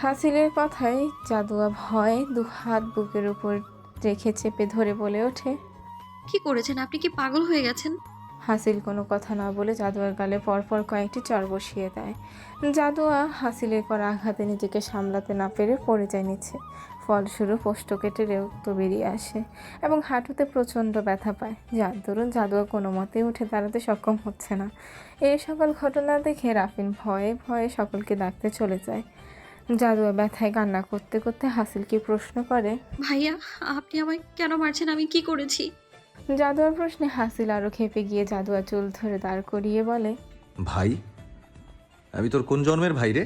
হাসিলের কথায় জাদুয়া ভয়ে দু হাত বুকের উপর রেখে চেপে ধরে বলে ওঠে, কি করেছেন? আপনি কি পাগল হয়ে গেছেন? হাসিল কোনো কথা না বলে জাদুয়ার গালে পরপর কয়েকটি চড় বসিয়ে দেয়। জাদুয়া হাসিলের করা আঘাতে নিজেকে সামলাতে না পেরে পড়ে যায় নিচে। ফলস্বরূপ ওষ্ঠ কেটে রক্ত বেরিয়ে আসে এবং হাঁটুতে প্রচণ্ড ব্যথা পায়, যার দরুন জাদুয়া কোনো মতেই উঠে দাঁড়াতে সক্ষম হচ্ছে না। এই সকল ঘটনা দেখে রাফিন ভয়ে ভয়ে সকলকে ডাকতে চলে যায়। জাদুয়া ব্যথায় কান্না করতে করতে হাসিলকে প্রশ্ন করে, ভাইয়া, আপনি আমায় কেন মারছেন? আমি কি করেছি? জাদুয়ার প্রশ্নে হাসিল আরও খেপে গিয়ে জাদুয়া চুল ধরে দাঁড় করিয়ে বলে, ভাই? আমি তোর কোন জন্মের ভাই রে?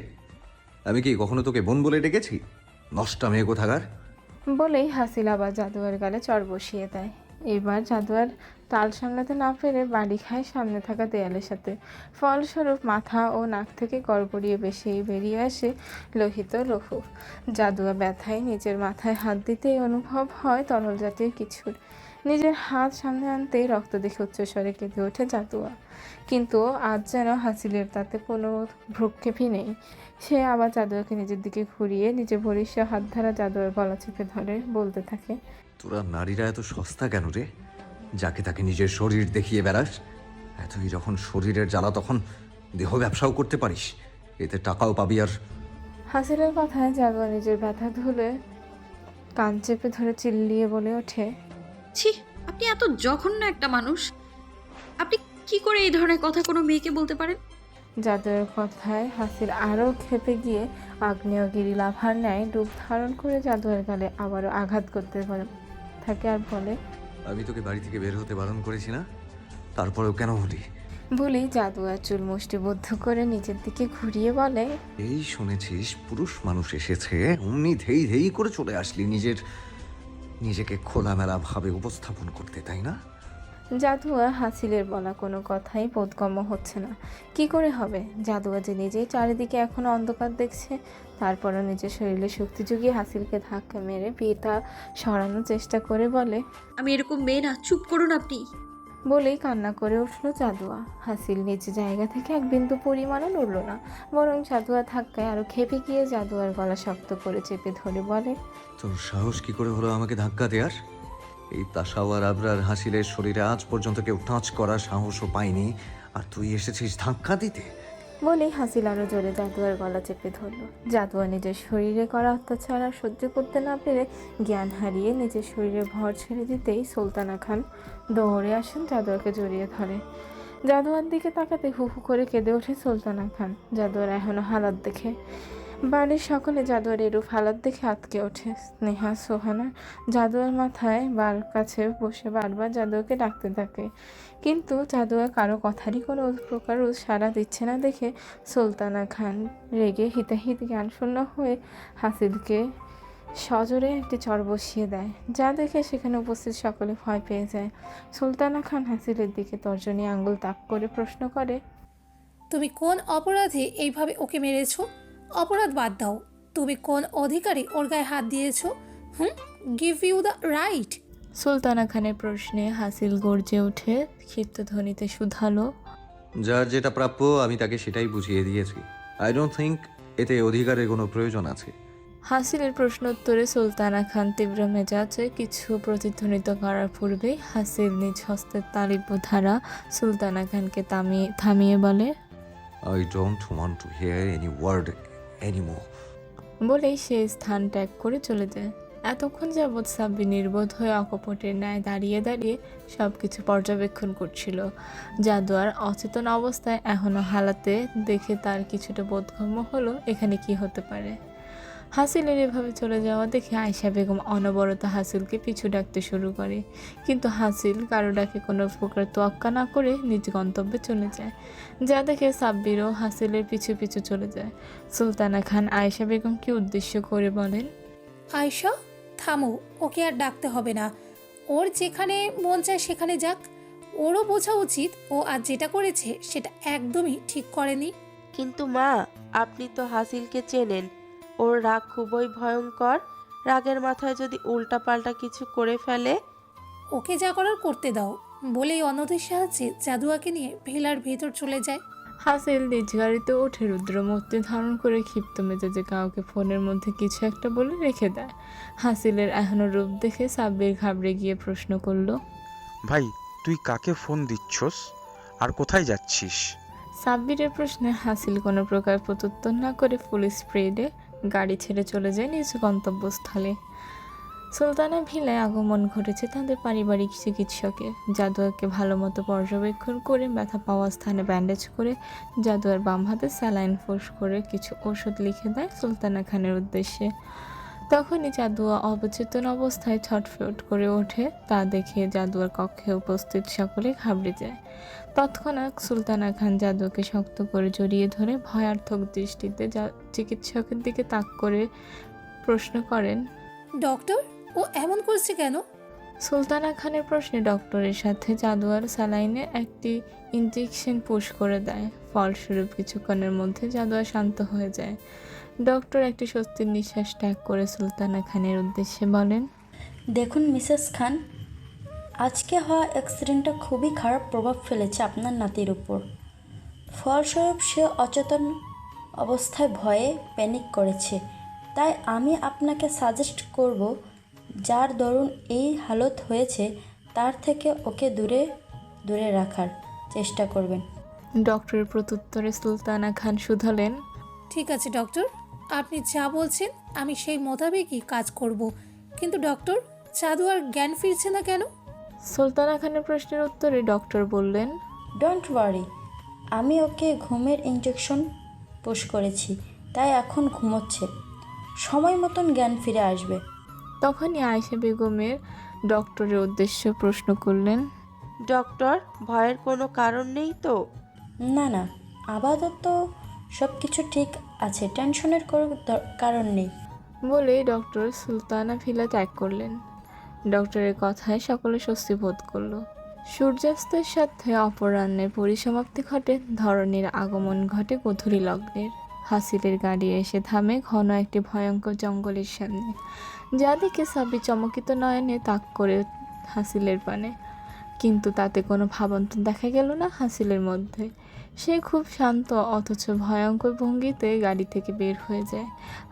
আমি কি কখনো তোকে বোন বলে ডেকেছি? নষ্টা মেয়ে কোথাকার! বলেই হাসিল আবার জাদুয়ার গালে চড় বসিয়ে দেয়। এবার জাদুয়ার তাল সামলাতে না পেরে বাড়ি খায় সামনে থাকা দেয়ালের সাথে। ফলস্বরূপ মাথা ও নাক থেকে গড়গড়িয়ে বেরিয়ে আসে লোহিত লহু। জাদুয়া ব্যথায় নিজের মাথায় হাত দিতেই অনুভব হয় তরল জাতীয় কিছুর। নিজের হাত সামনে আনতেই রক্ত দেখে উচ্চস্বরে কেঁদে ওঠে জাদুয়া। কিন্তু আজ যেন হাসিলের তাতে কোনো ভ্রুক্ষেপই নেই। সে আবার জাদুয়াকে নিজের দিকে ঘুরিয়ে নিজে বলিষ্ঠ হাত ধারা জাদুয়ার গলা চেপে ধরে বলতে থাকে, তোরা নারীরা এত সস্তা কেন রে? যাকে তাকে নিজের শরীর দেখিয়ে বেড়াস। এতই যখন শরীরের জ্বালা, তখন দেহ ব্যবসাও করতে পারিস, এতে টাকাও পাবি। আর হাসিলের কথায় জাদুয়া নিজের ব্যথা ধুলে কান চেপে ধরে চিল্লিয়ে বলে ওঠে, ছি, আপনি এত জঘন্য একটা মানুষ! আপনি কি করে এই ধরনের কথা কোনো মেয়েকে বলতে পারেন? জাদুয়ার কথায় হাসিল আরও ক্ষেপে গিয়ে আগ্নেয়গিরি লাভার ন্যায় রূপ ধারণ করে জাদুয়ার গালে আবারও আঘাত করতে থাকে আর বলে, আমি তোকে বাড়ি থেকে বের হতে বারণ করেছি না? তারপরেও কেন হলি? বলেই জাদুয়ার চুল মুষ্টিবদ্ধ করে নিজের দিকে ঘুরিয়ে বলে, এই শুনেছিস পুরুষ মানুষ এসেছে, অমনি ধেই ধেই করে চলে আসলি নিজেকে খোলামেলা ভাবে উপস্থাপন করতে, তাই না? জাদুয়া হাসিলের বলা কোনো কথাই বোধগম্য হচ্ছে না। কি করে হবে? জাদুয়া যে নিজেই চারিদিকে এখনো অন্ধকার দেখছে, তারপরও নিজের শরীরে শক্তি জুগিয়ে হাসিলকে ধাক্কা মেরে পিতা সরানোর চেষ্টা করে বলে, আমি এরকম মেয়ে না, চুপ করুন আপনি। বলেই কান্না করে উঠল জাদুয়া। হাসিল নিজ জায়গা থেকে এক বিন্দু পরিমাণও নড়ল না, বরং জাদুয়া ধাক্কায় আরো খেপে গিয়ে জাদুয়ার গলা শক্ত করে চেপে ধরে বলে, তোর সাহস কি করে হলো আমাকে ধাক্কা দেওয়ার? এই তাসাওয়ার আবরার হাসিলের শরীরে আজ পর্যন্ত কেউ টাচ করার সাহসও পায়নি, আর তুই এসেছিস ধাক্কা দিতে? বলেই হাসিল আরো জোরে জাদুয়ার গলা চেপে ধরল। জাদুয়া নিজের শরীরে করা অত্যাচার আর সহ্য করতে না পেরে জ্ঞান হারিয়ে নিজের শরীরে ভর ছেড়ে দিতেই সুলতানা খান দৌড়ে আসেন জাদুয়াকে জড়িয়ে ধরে। জাদুয়ার দিকে তাকাতে হু হু করে কেঁদে ওঠে সুলতানা খান। জাদুয়ার এখনো হালাত দেখে বাড়ির সকলে জাদুয়ার এরূপ হালাত দেখে আঁতকে ওঠে। স্নেহা সোহানা জাদুয়ার মাথায় কাছে বসে বারবার জাদুয়াকে ডাকতে থাকে, কিন্তু জাদুয়া কারো কথারই কোনো প্রকার সাড়া দিচ্ছে না দেখে সুলতানা খান রেগে হিতাহিত জ্ঞানশূন্য হয়ে হাসিলকে সজোরে একটি চড় বসিয়ে দেয়, যা দেখে সেখানে উপস্থিত সকলে ভয় পেয়ে যায়। সুলতানা খান হাসিলের দিকে তর্জনী আঙ্গুল তাক করে প্রশ্ন করে, তুমি কোন অপরাধে এইভাবে ওকে মেরেছো? অপরাধ বাদ দাও, তুমি কোন অধিকারে ওর গায়ে হাত দিয়েছো? Give you the right. Sultana খানের প্রশ্নে হাসিল গর্জে ওঠে, ক্ষিপ্ত ধ্বনিতে শুধালো, যার যেটা প্রাপ্য আমি তাকে সেটাই বুঝিয়ে দিয়েছি। আই ডোন্ট থিঙ্ক এতে অধিকারের কোনো প্রয়োজন আছে। হাসিলের প্রশ্নোত্তরে সুলতানা খান তীব্র মেজাজে কিছু প্রতিধ্বনিত করার পূর্বেই হাসিল নিজ হস্তের তালিব্য ধারা সুলতানা খানকে থামিয়ে বলে, I don't want to hear any word anymore. বলেই সে স্থান ত্যাগ করে চলে যায়। এতক্ষণ যাবৎ সাব্বির নির্বোধ হয়ে অকপটের ন্যায় দাঁড়িয়ে দাঁড়িয়ে সব কিছু পর্যবেক্ষণ করছিল। জাদুয়ার অচেতন অবস্থায় এখনও হালাতে দেখে তার কিছুটা বোধগম্য হলো এখানে কি হতে পারে। হাসিলের এভাবে চলে যাওয়া দেখে আয়েশা বেগম অনবরত হাসিলকে পিছু ডাকতে শুরু করে, কিন্তু হাসিল কারো ডাকে কোনো প্রকার তোয়াক্কা না করে নিজ গন্তব্যে চলে যায়, যা দেখে সাব্বিরও হাসিলের পিছু পিছু চলে যায়। সুলতানা খান আয়েশা বেগমকে উদ্দেশ্য করে বলেন, আয়শা, থামো, ওকে আর ডাকতে হবে না। ওর যেখানে মন চায় সেখানে যাক। ওরও বোঝা উচিত ও আজ যেটা করেছে সেটা একদমই ঠিক করেনি। কিন্তু মা, আপনি তো হাসিলকে চেনেন, ওর রাগ খুবই ভয়ঙ্কর। রাগের মাথায় যদি উল্টাপাল্টা কিছু করে ফেলে। ওকে যা করার করতে দাও বলেই অনধির সাহায্যে জাদুয়াকে নিয়ে ভেলার ভেতর চলে যায়। হাসিল নিজ গাড়িতে উঠে রুদ্রমূর্তি ধারণ করে ক্ষিপ্ত মেজাজে কাউকে ফোনের মধ্যে কিছু একটা বলে রেখে দেয়। হাসিলের এখনো রূপ দেখে সাব্বির ঘাবড়ে গিয়ে প্রশ্ন করলো, ভাই তুই কাকে ফোন দিচ্ছস আর কোথায় যাচ্ছিস? সাব্বিরের প্রশ্নে হাসিল কোনো প্রকার প্রত্যুত্তর না করে ফুল স্পিডে গাড়ি ছেড়ে চলে যায় নিজ গন্তব্যস্থলে। সুলতানা ভিলায় আগমন ঘটেছে তাদের পারিবারিক চিকিৎসকের। জাদুয়াকে ভালো মতো পর্যবেক্ষণ করে ব্যথা পাওয়া স্থানে ব্যান্ডেজ করে জাদুয়ার বাম হাতে স্যালাইন ফোর্স করে কিছু ওষুধ লিখে দেয় সুলতানা খানের উদ্দেশ্যে। তখনই জাদুয়া অবচেতন অবস্থায় ছটফট করে ওঠে, তা দেখে জাদুয়ার কক্ষে উপস্থিত সকলে ঘাবড়ে যায়। তৎক্ষণাৎ সুলতানা খান জাদুকে শক্ত করে জড়িয়ে ধরে ভয়ার্থক দৃষ্টিতে চিকিৎসকের দিকে তাক করে প্রশ্ন করেন, ডক্টর, ও এমন করছে কেন? সুলতানা খানের প্রশ্নে ডক্টরের সাথে জাদুয়ার স্যালাইনে একটি ইনজেকশন পুশ করে দেয়। ফলস্বরূপ কিছুক্ষণের মধ্যে জাদুয়া শান্ত হয়ে যায়। ডক্টর একটি স্বস্তির নিঃশ্বাস ত্যাগ করে সুলতানা খানের উদ্দেশ্যে বলেন, দেখুন মিসেস খান, আজকে হওয়া অ্যাক্সিডেন্টটা খুবই খারাপ প্রভাব ফেলেছে আপনার নাতির উপর। ফলস্বরূপ সে অচেতন অবস্থায় ভয়ে প্যানিক করেছে। তাই আমি আপনাকে সাজেস্ট করব, যার দরুন এই হালত হয়েছে তার থেকে ওকে দূরে দূরে রাখার চেষ্টা করবেন। ডক্টরের প্রত্যুত্তরে সুলতানা খান শুধালেন, ঠিক আছে ডক্টর, আপনি যা বলছেন আমি সেই মোতাবেকই কাজ করব। কিন্তু ডক্টর, জাদুয়ার জ্ঞান ফিরছে না কেন? সুলতানা খানের প্রশ্নের উত্তরে ডক্টর বললেন, ডোন্ট ওয়ারি, আমি ওকে ঘুমের ইনজেকশন পুশ করেছি, তাই এখন ঘুমোচ্ছে। সময় মতন জ্ঞান ফিরে আসবে। তখনই আয়েশা বেগমের ডক্টরের উদ্দেশ্যে প্রশ্ন করলেন, ডক্টর, ভয়ের কোনো কারণ নেই তো? না না, আপাতত সব কিছু ঠিক আছে, টেনশনের কোনো কারণ নেই। বলে ডক্টর সুলতানা ভিলা ত্যাগ করলেন। ডক্টরের কথায় সকলে স্বস্তি বোধ করলো। সূর্যাস্তের সাথে অপরাহ্নের পরিসমাপ্তি ঘটে, ধরণীর আগমন ঘটে গধূলি লগ্নের। হাসিলের গাড়ি এসে থামে ঘন একটি ভয়ঙ্কর জঙ্গলের সামনে, যা দেখে সাব্বির চমকিত নয়নে তাক করে হাসিলের পানে, কিন্তু তাতে কোনো ভাবান্তর দেখা গেল না হাসিলের মধ্যে। সে খুব শান্ত অথচ ভয়ঙ্কর ভঙ্গিতে গাড়ি থেকে বের হয়ে যায়।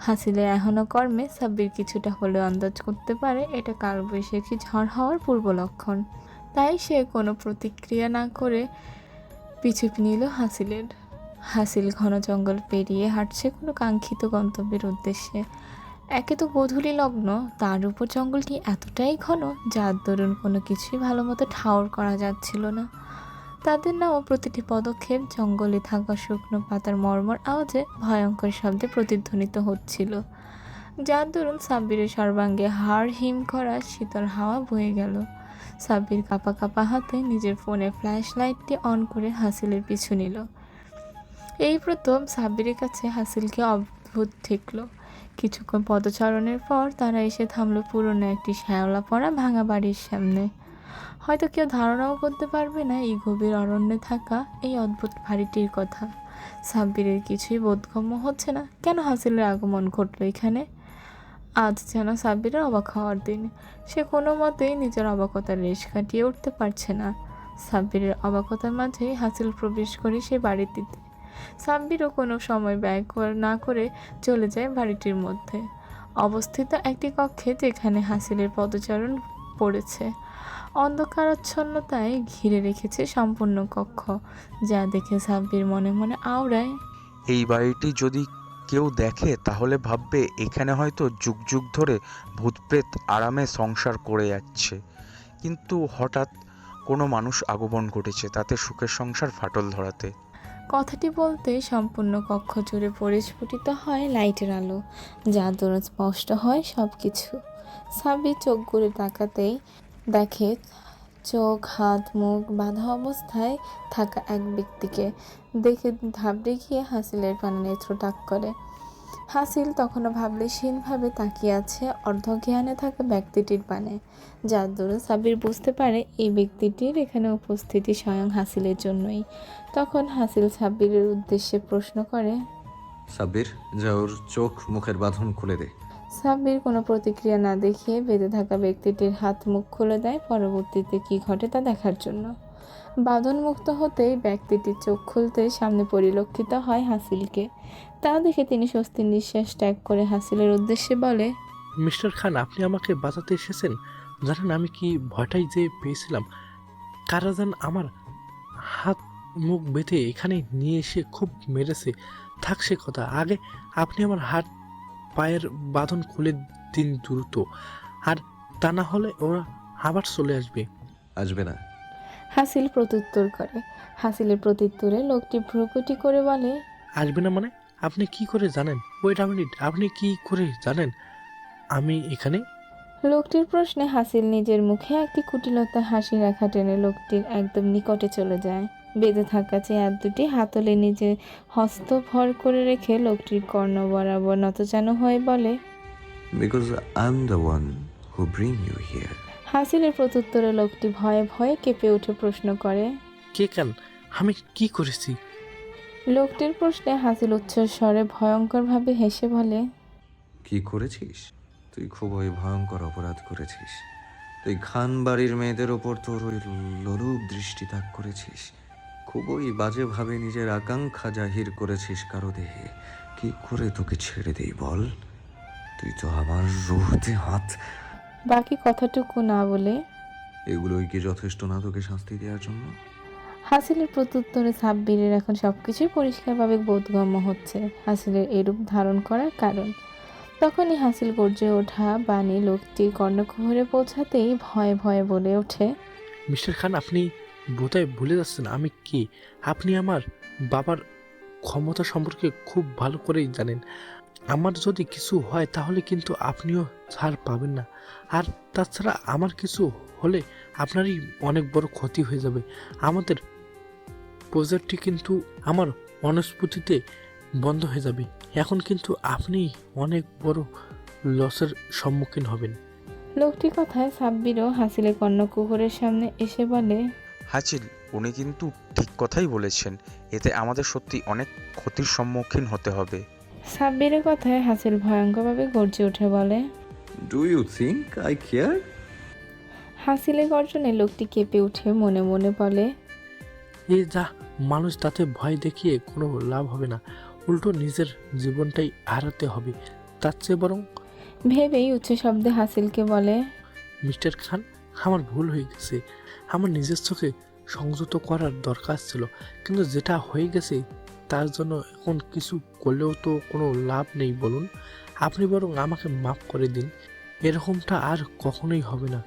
হাসিলের এখনও কর্মে সাব্বির কিছুটা হলেও আন্দাজ করতে পারে এটা কালবৈশাখী ঝড় হওয়ার পূর্ব লক্ষণ। তাই সে কোনো প্রতিক্রিয়া না করে পিছু নিল হাসিলের। হাসিল ঘন জঙ্গল পেরিয়ে হাঁটছে কোনো কাঙ্ক্ষিত গন্তব্যের উদ্দেশ্যে। একে তো গধূলি লগ্ন, তার উপর জঙ্গলটি এতটাই ঘন যার দরুন কোনো কিছুই ভালো মতো ঠাউর করা যাচ্ছিল না। তাদের নেওয়া প্রতিটি পদক্ষেপ জঙ্গলে থাকা শুকনো পাতার মর্মর আওয়াজে ভয়ঙ্কর শব্দে প্রতিধ্বনিত হচ্ছিল, যার দরুন সাব্বিরের সর্বাঙ্গে হাড় হিম করা শীতল হাওয়া বয়ে গেল। সাব্বির কাঁপা কাঁপা হাতে নিজের ফোনের ফ্ল্যাশ লাইটটি অন করে হাসিলের পিছু নিল। এই প্রথম সাব্বিরের কাছে হাসিলকে অদ্ভুত ঠেকল। কিছুক্ষণ পদচারণের পর তারা এসে থামলো পুরনো একটি শ্যাওলা পড়া ভাঙা বাড়ির সামনে। হয়তো কেউ ধারণাও করতে পারবে না এই গভীর অরণ্যে থাকা এই অদ্ভুত বাড়িটির কথা। সাব্বিরের কিছুই বোধগম্য হচ্ছে না, কেন হাসিলের আগমন ঘটলো এখানে। আজ যেন সাব্বিরের অবাক হওয়ার দিন। সে কোনো মতেই নিজের অবাকতার রেশ কাটিয়ে উঠতে পারছে না। সাব্বিরের অবাকতার মাঝেই হাসিল প্রবেশ করে সেই বাড়িটিতে। সাব্বিরও কোনো সময় ব্যয় না করে চলে যায় বাড়িটির মধ্যে অবস্থিত একটি কক্ষে, যেখানে হাসিলের পদচারণ পড়েছে। অন্ধকারাচ্ছন্নতায় ঘিরে রেখেছে সম্পূর্ণ কক্ষ, যা দেখে সাব্বির মনে মনে আওড়ায়। এই বাড়িটি যদি কেউ দেখে তাহলে ভাববে এখানে হয়তো যুগ যুগ ধরে ভূতপ্রেত আরামে সংসার করে যাচ্ছে, কিন্তু হঠাৎ কোনো মানুষ আগমন ঘটেছে তাতে সুখের সংসার ফাটল ধরাতে। কথাটি বলতে সম্পূর্ণ কক্ষ জুড়ে পরিস্ফুটিত হয় লাইটের আলো, যা দরুন স্পষ্ট হয় সব কিছু। সাব্বির চোখ ঘুরে তাকাতেই দেখে চোখ হাত মুখ বাঁধা অবস্থায় থাকা এক ব্যক্তিকে। দেখে ঘাবড়ে গিয়ে হাসিলের পানে নেত্রটাক করে। হাসিল তখনও ভাবলেশীনভাবে তাকিয়ে আছে অর্ধজ্ঞানে থাকা ব্যক্তিটির পানে, যার দরুন সাব্বির বুঝতে পারে এই ব্যক্তিটির এখানে উপস্থিতি স্বয়ং হাসিলের জন্যই। তখন হাসিল সাব্বিরের উদ্দেশ্যে প্রশ্ন করে, সাব্বির, যা ওর চোখ মুখের বাঁধন খুলে দে। সাব্বির কোনো প্রতিক্রিয়া না দেখিয়ে বেঁধে থাকা ব্যক্তিটির হাত মুখ খুলে দেয় পরবর্তীতে কি ঘটে তা দেখার জন্য। বাঁধন মুক্ত হতেই ব্যক্তিটির চোখ খুলতে সামনে পরিলক্ষিত হয় হাসিলকে। তা দেখে তিনি স্বস্তির নিঃশ্বাস ত্যাগ করে হাসিলের উদ্দেশ্যে বলে, মিস্টার খান, আপনি আমাকে বাঁচাতে এসেছেন। জানেন আমি কি ভয়টাই যে পেয়েছিলাম। কারা যেন আমার হাত মুখ বেঁধে এখানে নিয়ে এসে খুব মেরেছে। থাক সে কথা, আগে আপনি আমার হাত পায়ের বাঁধন খুলে দিন দ্রুত, আর তা না হলে ওরা আবার চলে আসবে। আসবে না। হাসিল প্রত্যুত্তর করে। হাসিলের প্রত্যুত্তরে লোকটি ভ্রুকুটি করে বলে, আসবে না মানে? আপনি কি করে জানেন? ওয়েট আ মিনিট, আপনি কি করে জানেন আমি এখানে? লোকটির প্রশ্নে হাসিল নিজের মুখে একটি কুটিলতা হাসি রেখা টেনে লোকটির একদম নিকটে চলে যায়। বেঁধে থাকা চেয়ার দুটি হাতলে নিজের হস্ত ভর করে রেখে লোকটির কর্ণ বরাবর নতজানু হয়ে বলে, because I am the one who bring you here. হাসিলের প্রত্যুত্তরে লোকটি ভয়ে ভয়ে কেঁপে উঠে প্রশ্ন করে, কে কেন? আমি কি করেছি? লোকটির প্রশ্নে হাসিল উচ্চস্বরে ভয়ঙ্করভাবে হেসে বলে, কি করেছিস? তুই খুবই ভয়ঙ্কর অপরাধ করেছিস। তুই খান বাড়ির মেয়েদের ওপর তোর ওই লোলুপ দৃষ্টি তাক করেছিস। খুবই বাজেভাবে নিজের আকাঙ্ক্ষা জাহির করেছিস কারো দেহে। কি করে তোকে ছেড়ে দেই বল? তুই তো আমার রুহতে হাত। বাকি কথাটুকু না বলে, এগুলোই কি যথেষ্ট না তোকে শাস্তি দেওয়ার জন্য? হাসিলের প্রত্যুত্তরে সাব্বিরের এখন সবকিছুই পরিষ্কারভাবে বোধগম্য হচ্ছে হাসিলের এরূপ ধারণ করার কারণ। তখনই হাসিল গর্জে ওঠা বাণী লোকটির কর্ণকুহরে পৌঁছাতেই ভয়ে ভয়ে বলে ওঠে, মিস্টার খান, আপনি বোধহয় ভুলে যাচ্ছেন আমি কি। আপনি আমার বাবার ক্ষমতা সম্পর্কে খুব ভালো করেই জানেন। আমার যদি কিছু হয় তাহলে কিন্তু আপনিও ছাড় পাবেন না। আর তাছাড়া আমার কিছু হলে আপনারই অনেক বড় ক্ষতি হয়ে যাবে। আমাদের প্রজেক্টটি কিন্তু আমার অনুস্ফূর্তিতে বন্ধ হয়ে যাবে। এখন কিন্তু আপনি অনেক বড় লসের সম্মুখীন হবেন। লোকটির কথায় সাব্বিরও হাসিলের কর্ণকুহরের সামনে এসে বলে, হাসিল, উনি কিন্তু ঠিক কথাই বলেছেন। এতে আমাদের সত্যি অনেক ক্ষতির সম্মুখীন হতে হবে। সাব্বিরের কথায় হাসিল ভয়ঙ্করভাবে গর্জে উঠে বলে, do you think I care? হাসিলের গর্জনে লোকটি কেঁপে উঠে মনে মনে বলে, এ যা মানুষ, তাতে ভয় দেখিয়ে কোনো লাভ হবে না, উল্টো নিজের জীবনটাই হারাতে হবে। তার চেয়ে বরং ভেবেই উচ্চ শব্দে হাসিলকে বলে, মিস্টার খান, আমার ভুল হয়ে গেছে। আমার নিজের চোখে সংযত করার দরকার ছিল, কিন্তু যেটা হয়ে গেছে তার জন্য এখন কিছু করলেও তো কোনো লাভ নেই বলুন। আপনি বরং আমাকে মাফ করে দিন। এরকমটা আর কখনোই হবে না।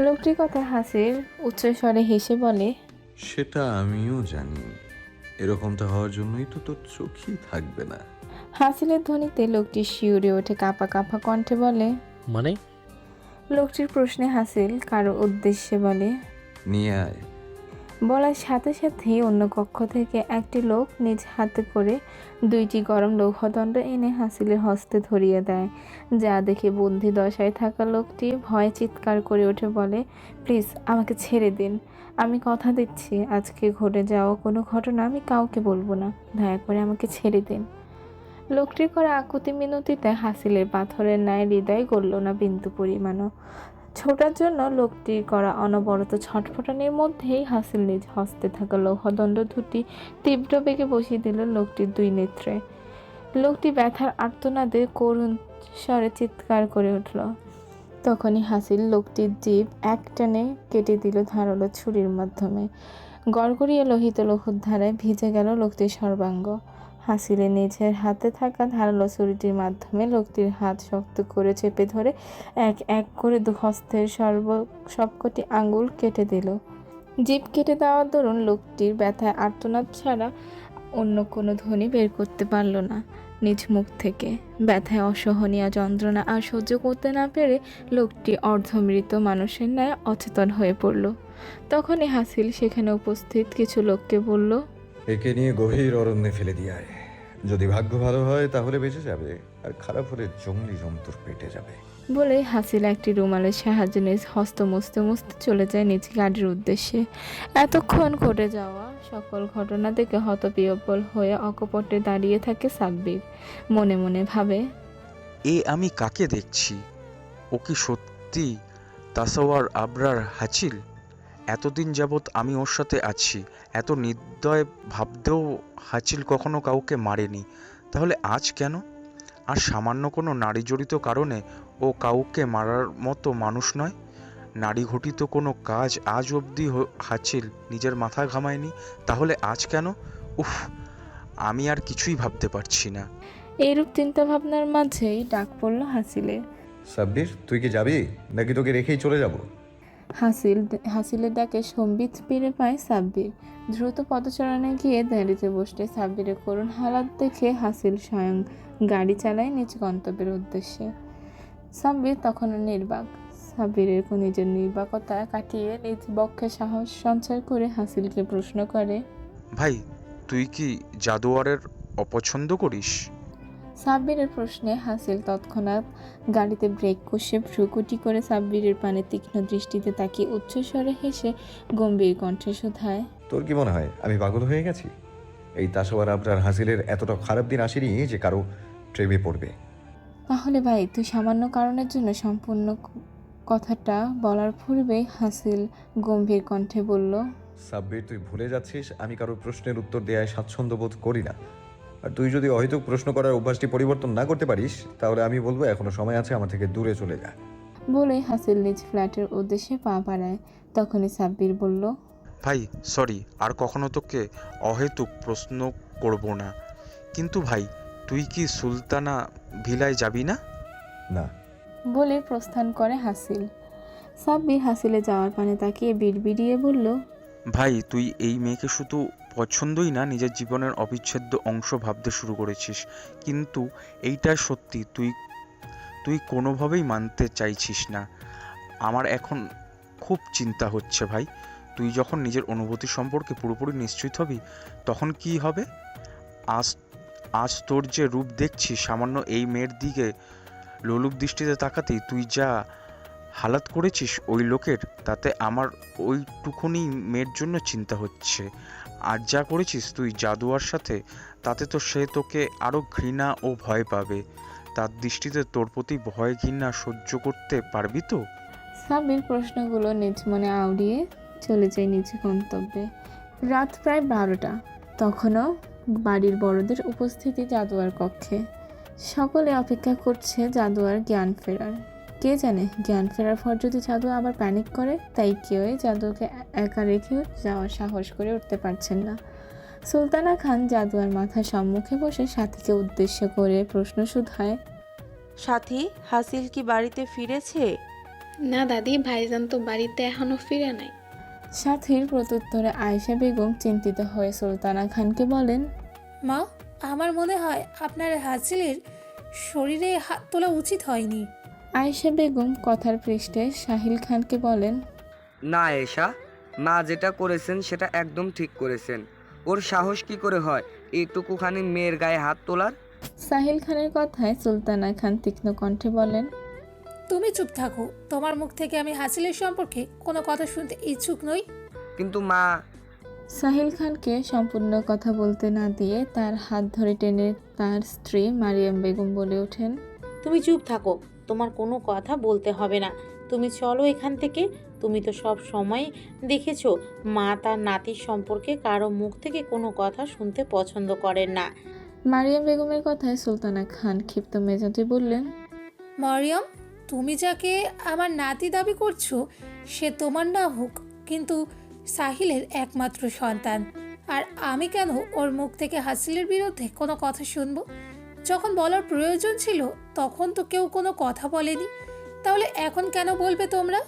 লোকটির কথা হাসিল উচ্চস্বরে হেসে বলে, সেটা আমিও জানি, এরকমটা হওয়ার জন্যই তো তোর চোখই থাকবে না। হাসিলের ধ্বনিতে লোকটি শিউরে ওঠে, কাঁপা কাঁপা কণ্ঠে বলে। মানে? লোকটির প্রশ্নে হাসিল কারো উদ্দেশ্যে বলে, নিয়ে আয়। বলার সাথে সাথেই অন্য কক্ষ থেকে একটি লোক নিজ হাতে করে 2টি গরম লৌহদণ্ড এনে হাসিলের হস্তে ধরিয়ে দেয়, যা দেখে বন্দি দশায় থাকা লোকটি ভয়ে চিৎকার করে ওঠে, বলে, প্লিজ আমাকে ছেড়ে দিন, আমি কথা দিচ্ছি আজকে ঘটে যাওয়া কোনো ঘটনা আমি কাউকে বলবো না, দয়া করে আমাকে ছেড়ে দিন। লোকটির করা আকুতি মিনতিতে হাসিলের পাথরের ন্যায় হৃদয় গলল না বিন্দু পরিমাণও। ছোটার জন্য লোকটির করা অনবরত ছটফটানির মধ্যেই হাসিল নিজ হস্তে থাকা লৌহদণ্ড দুটি তীব্র বেগে বসিয়ে দিল লোকটির 2 নেত্রে। লোকটি ব্যথার আর্তনাদে করুণ স্বরে চিৎকার করে উঠল। তখনই হাসিল লোকটির জিভ একটানে কেটে দিল ধারালো ছুরির মাধ্যমে। গড়গড়িয়ে লোহিত লৌহর ধারায় ভিজে গেল লোকটির সর্বাঙ্গ। হাসিলের নিজের হাতে থাকা ধারালো ছুরিটির মাধ্যমে লোকটির হাত শক্ত করে চেপে ধরে এক এক করে হস্তের সবকটি আঙ্গুল কেটে দিল। জিভ কেটে দেওয়ার দরুন লোকটির ব্যথায় আর্তনাদ ছাড়া অন্য কোনো ধ্বনি বের করতে পারল না নিজ মুখ থেকে। ব্যথায় অসহনীয় যন্ত্রণা আর সহ্য করতে না পেরে লোকটি অর্ধমৃত মানুষের ন্যায় অচেতন হয়ে পড়ল। তখনই হাসিল সেখানে উপস্থিত কিছু লোককে বলল, একে নিয়ে গভীর অরণ্যে ফেলে দিয়ে আয়। যদি ভাগ্য ভালো হয় তাহলে বেঁচে যাবে, আর খারাপ হলে জঙ্গলি জন্তুর পেটে যাবে। বলে হাসিল একটি রুমালের সাহায্যে নিজ হস্ত মুছতে মুছতে চলে যায় নিজ গাড়ির উদ্দেশ্যে। এতক্ষণ ঘটে যাওয়া সকল ঘটনা দেখে হতবিহ্বল হয়ে অকপটে দাঁড়িয়ে থাকে সাব্বির। মনে মনে ভাবে, এ আমি কাকে দেখছি? ও কি সত্যি তাসাওয়ার আবরার হাচিল? এতদিন যাবৎ আমি ওর সাথে আছি, এত নির্দয় ভাবতেও হাচিল কখনো কাউকে মারেনি, তাহলে আজ কেন? আর সামান্য কোনো নারী জড়িত কারণে ও কাউকে মারার মতো মানুষ নয়? নারী ঘটিত কোনো কাজ আজ অবধি হাচিল নিজের মাথা ঘামায়নি, তাহলে আজ কেন? উফ, আমি আর কিছুই ভাবতে পারছি না। এইরূপ চিন্তা ভাবনার মাঝেই ডাক পড়ল হাসিলের। সাব্বির, তুই কি যাবি নাকি তোকে রেখেই চলে যাব? হাসিলের ডাকে সম্বিত ফিরে পায় সাব্বির। দ্রুত পদচারণে গিয়ে দাঁড়িতে বসলে সাব্বিরের করুণ হালাত দেখে হাসিল স্বয়ং গাড়ি চালায় নিজ গন্তব্যের উদ্দেশ্যে। সাব্বির তখন নির্বাক। সাব্বিরের নিজের নির্বাকতা কাটিয়ে নিজ বক্ষে সাহস সঞ্চার করে হাসিলকে প্রশ্ন করে, ভাই, তুই কি জাদুয়ারের অপছন্দ করিস? সাব্বিরের প্রশ্নে হাসিল তৎক্ষণাৎ গাড়িতে ব্রেক কষে ভ্রুকুটি করে সাব্বিরের পানে তীক্ষ্ণ দৃষ্টিতে তাকিয়ে উচ্চস্বরে হেসে গম্ভীর কণ্ঠে শোধায়, তোর কি মনে হয় আমি পাগল হয়ে গেছি? এই তাসওয়ার আবরার হাসিলের এতটা খারাপ দিন আসেনি যে কারো প্রেমে পড়বে। তাহলে ভাই তুই সামান্য কারণের জন্য সম্পূর্ণ কথাটা বলার পূর্বেই হাসিল গম্ভীর কণ্ঠে বলল, সাব্বির, তুই ভুলে যাচ্ছিস আমি কারোর প্রশ্নের উত্তর দেওয়ায় স্বাচ্ছন্দ্য বোধ করি না। আর তুই যদি অহেতুক প্রশ্ন করার অভ্যাসটি পরিবর্তন না করতে পারিস তাহলে আমি বলবো এখনো সময় আছে, আমার থেকে দূরে চলে যা। বলে হাসিল নিজ ফ্ল্যাটের উদ্দেশ্যে পা বাড়ায়। তখনই সাব্বির বলল, ভাই সরি, আর কখনো তোকে অহেতুক প্রশ্ন করব না, কিন্তু ভাই তুই কি সুলতানা ভিলায় যাবি না? না। বলে প্রস্থান করে হাসিল। সাব্বির হাসিলে যাওয়ার পানে তাকিয়ে বিড়বিড়িয়ে বলল, ভাই তুই এই মেয়েকে শুধু পছন্দই না, নিজের জীবনের অবিচ্ছেদ্য অংশ ভাবতে শুরু করেছিস, কিন্তু এইটা সত্যি তুই কোনোভাবেই মানতে চাইছিস না। আমার এখন খুব চিন্তা হচ্ছে ভাই, তুই যখন নিজের অনুভূতি সম্পর্কে পুরোপুরি নিশ্চিত হবি তখন কি হবে? আজ তোর যে রূপ দেখছি, সামান্য এই মেয়ের দিকে লোলুপ দৃষ্টিতে তাকাতেই তুই যা হালাত করেছিস ওই লোকের, তাতে আমার ওইটুকুনি মেয়ের জন্য চিন্তা হচ্ছে। আর যা করেছিস তুই জাদুয়ার সাথে, তাতে তো সে তোকে আরও ঘৃণা ও ভয় পাবে। তার দৃষ্টিতে তোর প্রতি ভয় ঘৃণা সহ্য করতে পারবি তো? সাব্বির প্রশ্নগুলো নিজ মনে আউড়িয়ে চলে যায় নিজ গন্তব্যে। রাত প্রায় 12টা। তখনও বাড়ির বড়দের উপস্থিতি জাদুয়ার কক্ষে। সকলে অপেক্ষা করছে জাদুয়ার জ্ঞান ফেরার। কে জানে জ্ঞান ফেরার পর যদি জাদু আবার প্যানিক করে, তাই কেউই জাদুকে একা রেখে যাওয়ার সাহস করে উঠতে পারছেন না। সুলতানা খান জাদুয়ার মাথার সম্মুখে বসে সাথীকে উদ্দেশ্য করে প্রশ্ন শুধায়, সাথী, হাসিল কি বাড়িতে ফিরেছে? না দাদি, ভাইজান তো বাড়িতে এখনো ফিরে নাই। সাথীর প্রত্যুত্তরে আয়েশা বেগম চিন্তিত হয়ে সুলতানা খানকে বলেন, মা, আমার মনে হয় আপনার হাসিলের শরীরে হাত তোলা উচিত হয়নি। আয়েশা বেগম কথার পৃষ্ঠে সাহিল খানকে বলেন, না এশা, মা যেটা করেছেন সেটা একদম ঠিক করেছেন। ওর সাহস কি করে হয় এইটুকুখানি মেয়ের গায়ে হাত তোলার? সাহিল খানের কথায় সুলতানা খান তীক্ষ্ণ কণ্ঠে বলেন, তুমি চুপ থাকো, তোমার মুখ থেকে আমি হাসিলের সম্পর্কে কোনো কথা শুনতে ইচ্ছুক নই। কিন্তু মা। সাহিল খানকে সম্পূর্ণ কথা বলতে না দিয়ে তার হাত ধরে টেনে তার স্ত্রী মারিয়াম বেগম বলে ওঠেন, তুমি চুপ থাকো, তোমার কোনো কথা বলতে হবে না, তুমি চলো এখান থেকে। তুমি তো সব সময় দেখেছো মা তার নাতির সম্পর্কে কারো মুখ থেকে কোনো কথা শুনতে পছন্দ করেন না। মারিয়াম বেগমের কথায় সুলতানা খান ক্ষিপ্ত মেজাজে বললেন, মরিয়ম, তুমি যাকে আমার নাতি দাবি করছো সে তোমার না হোক, কিন্তু সাহিলের একমাত্র সন্তান। আর আমি কেন ওর মুখ থেকে হাসিলের বিরুদ্ধে কোনো কথা শুনবো? যখন বলার প্রয়োজন ছিল তখন তো কেউ কোনো কথা বলেনি, তাহলে এখন কেন বলবে তোমরা?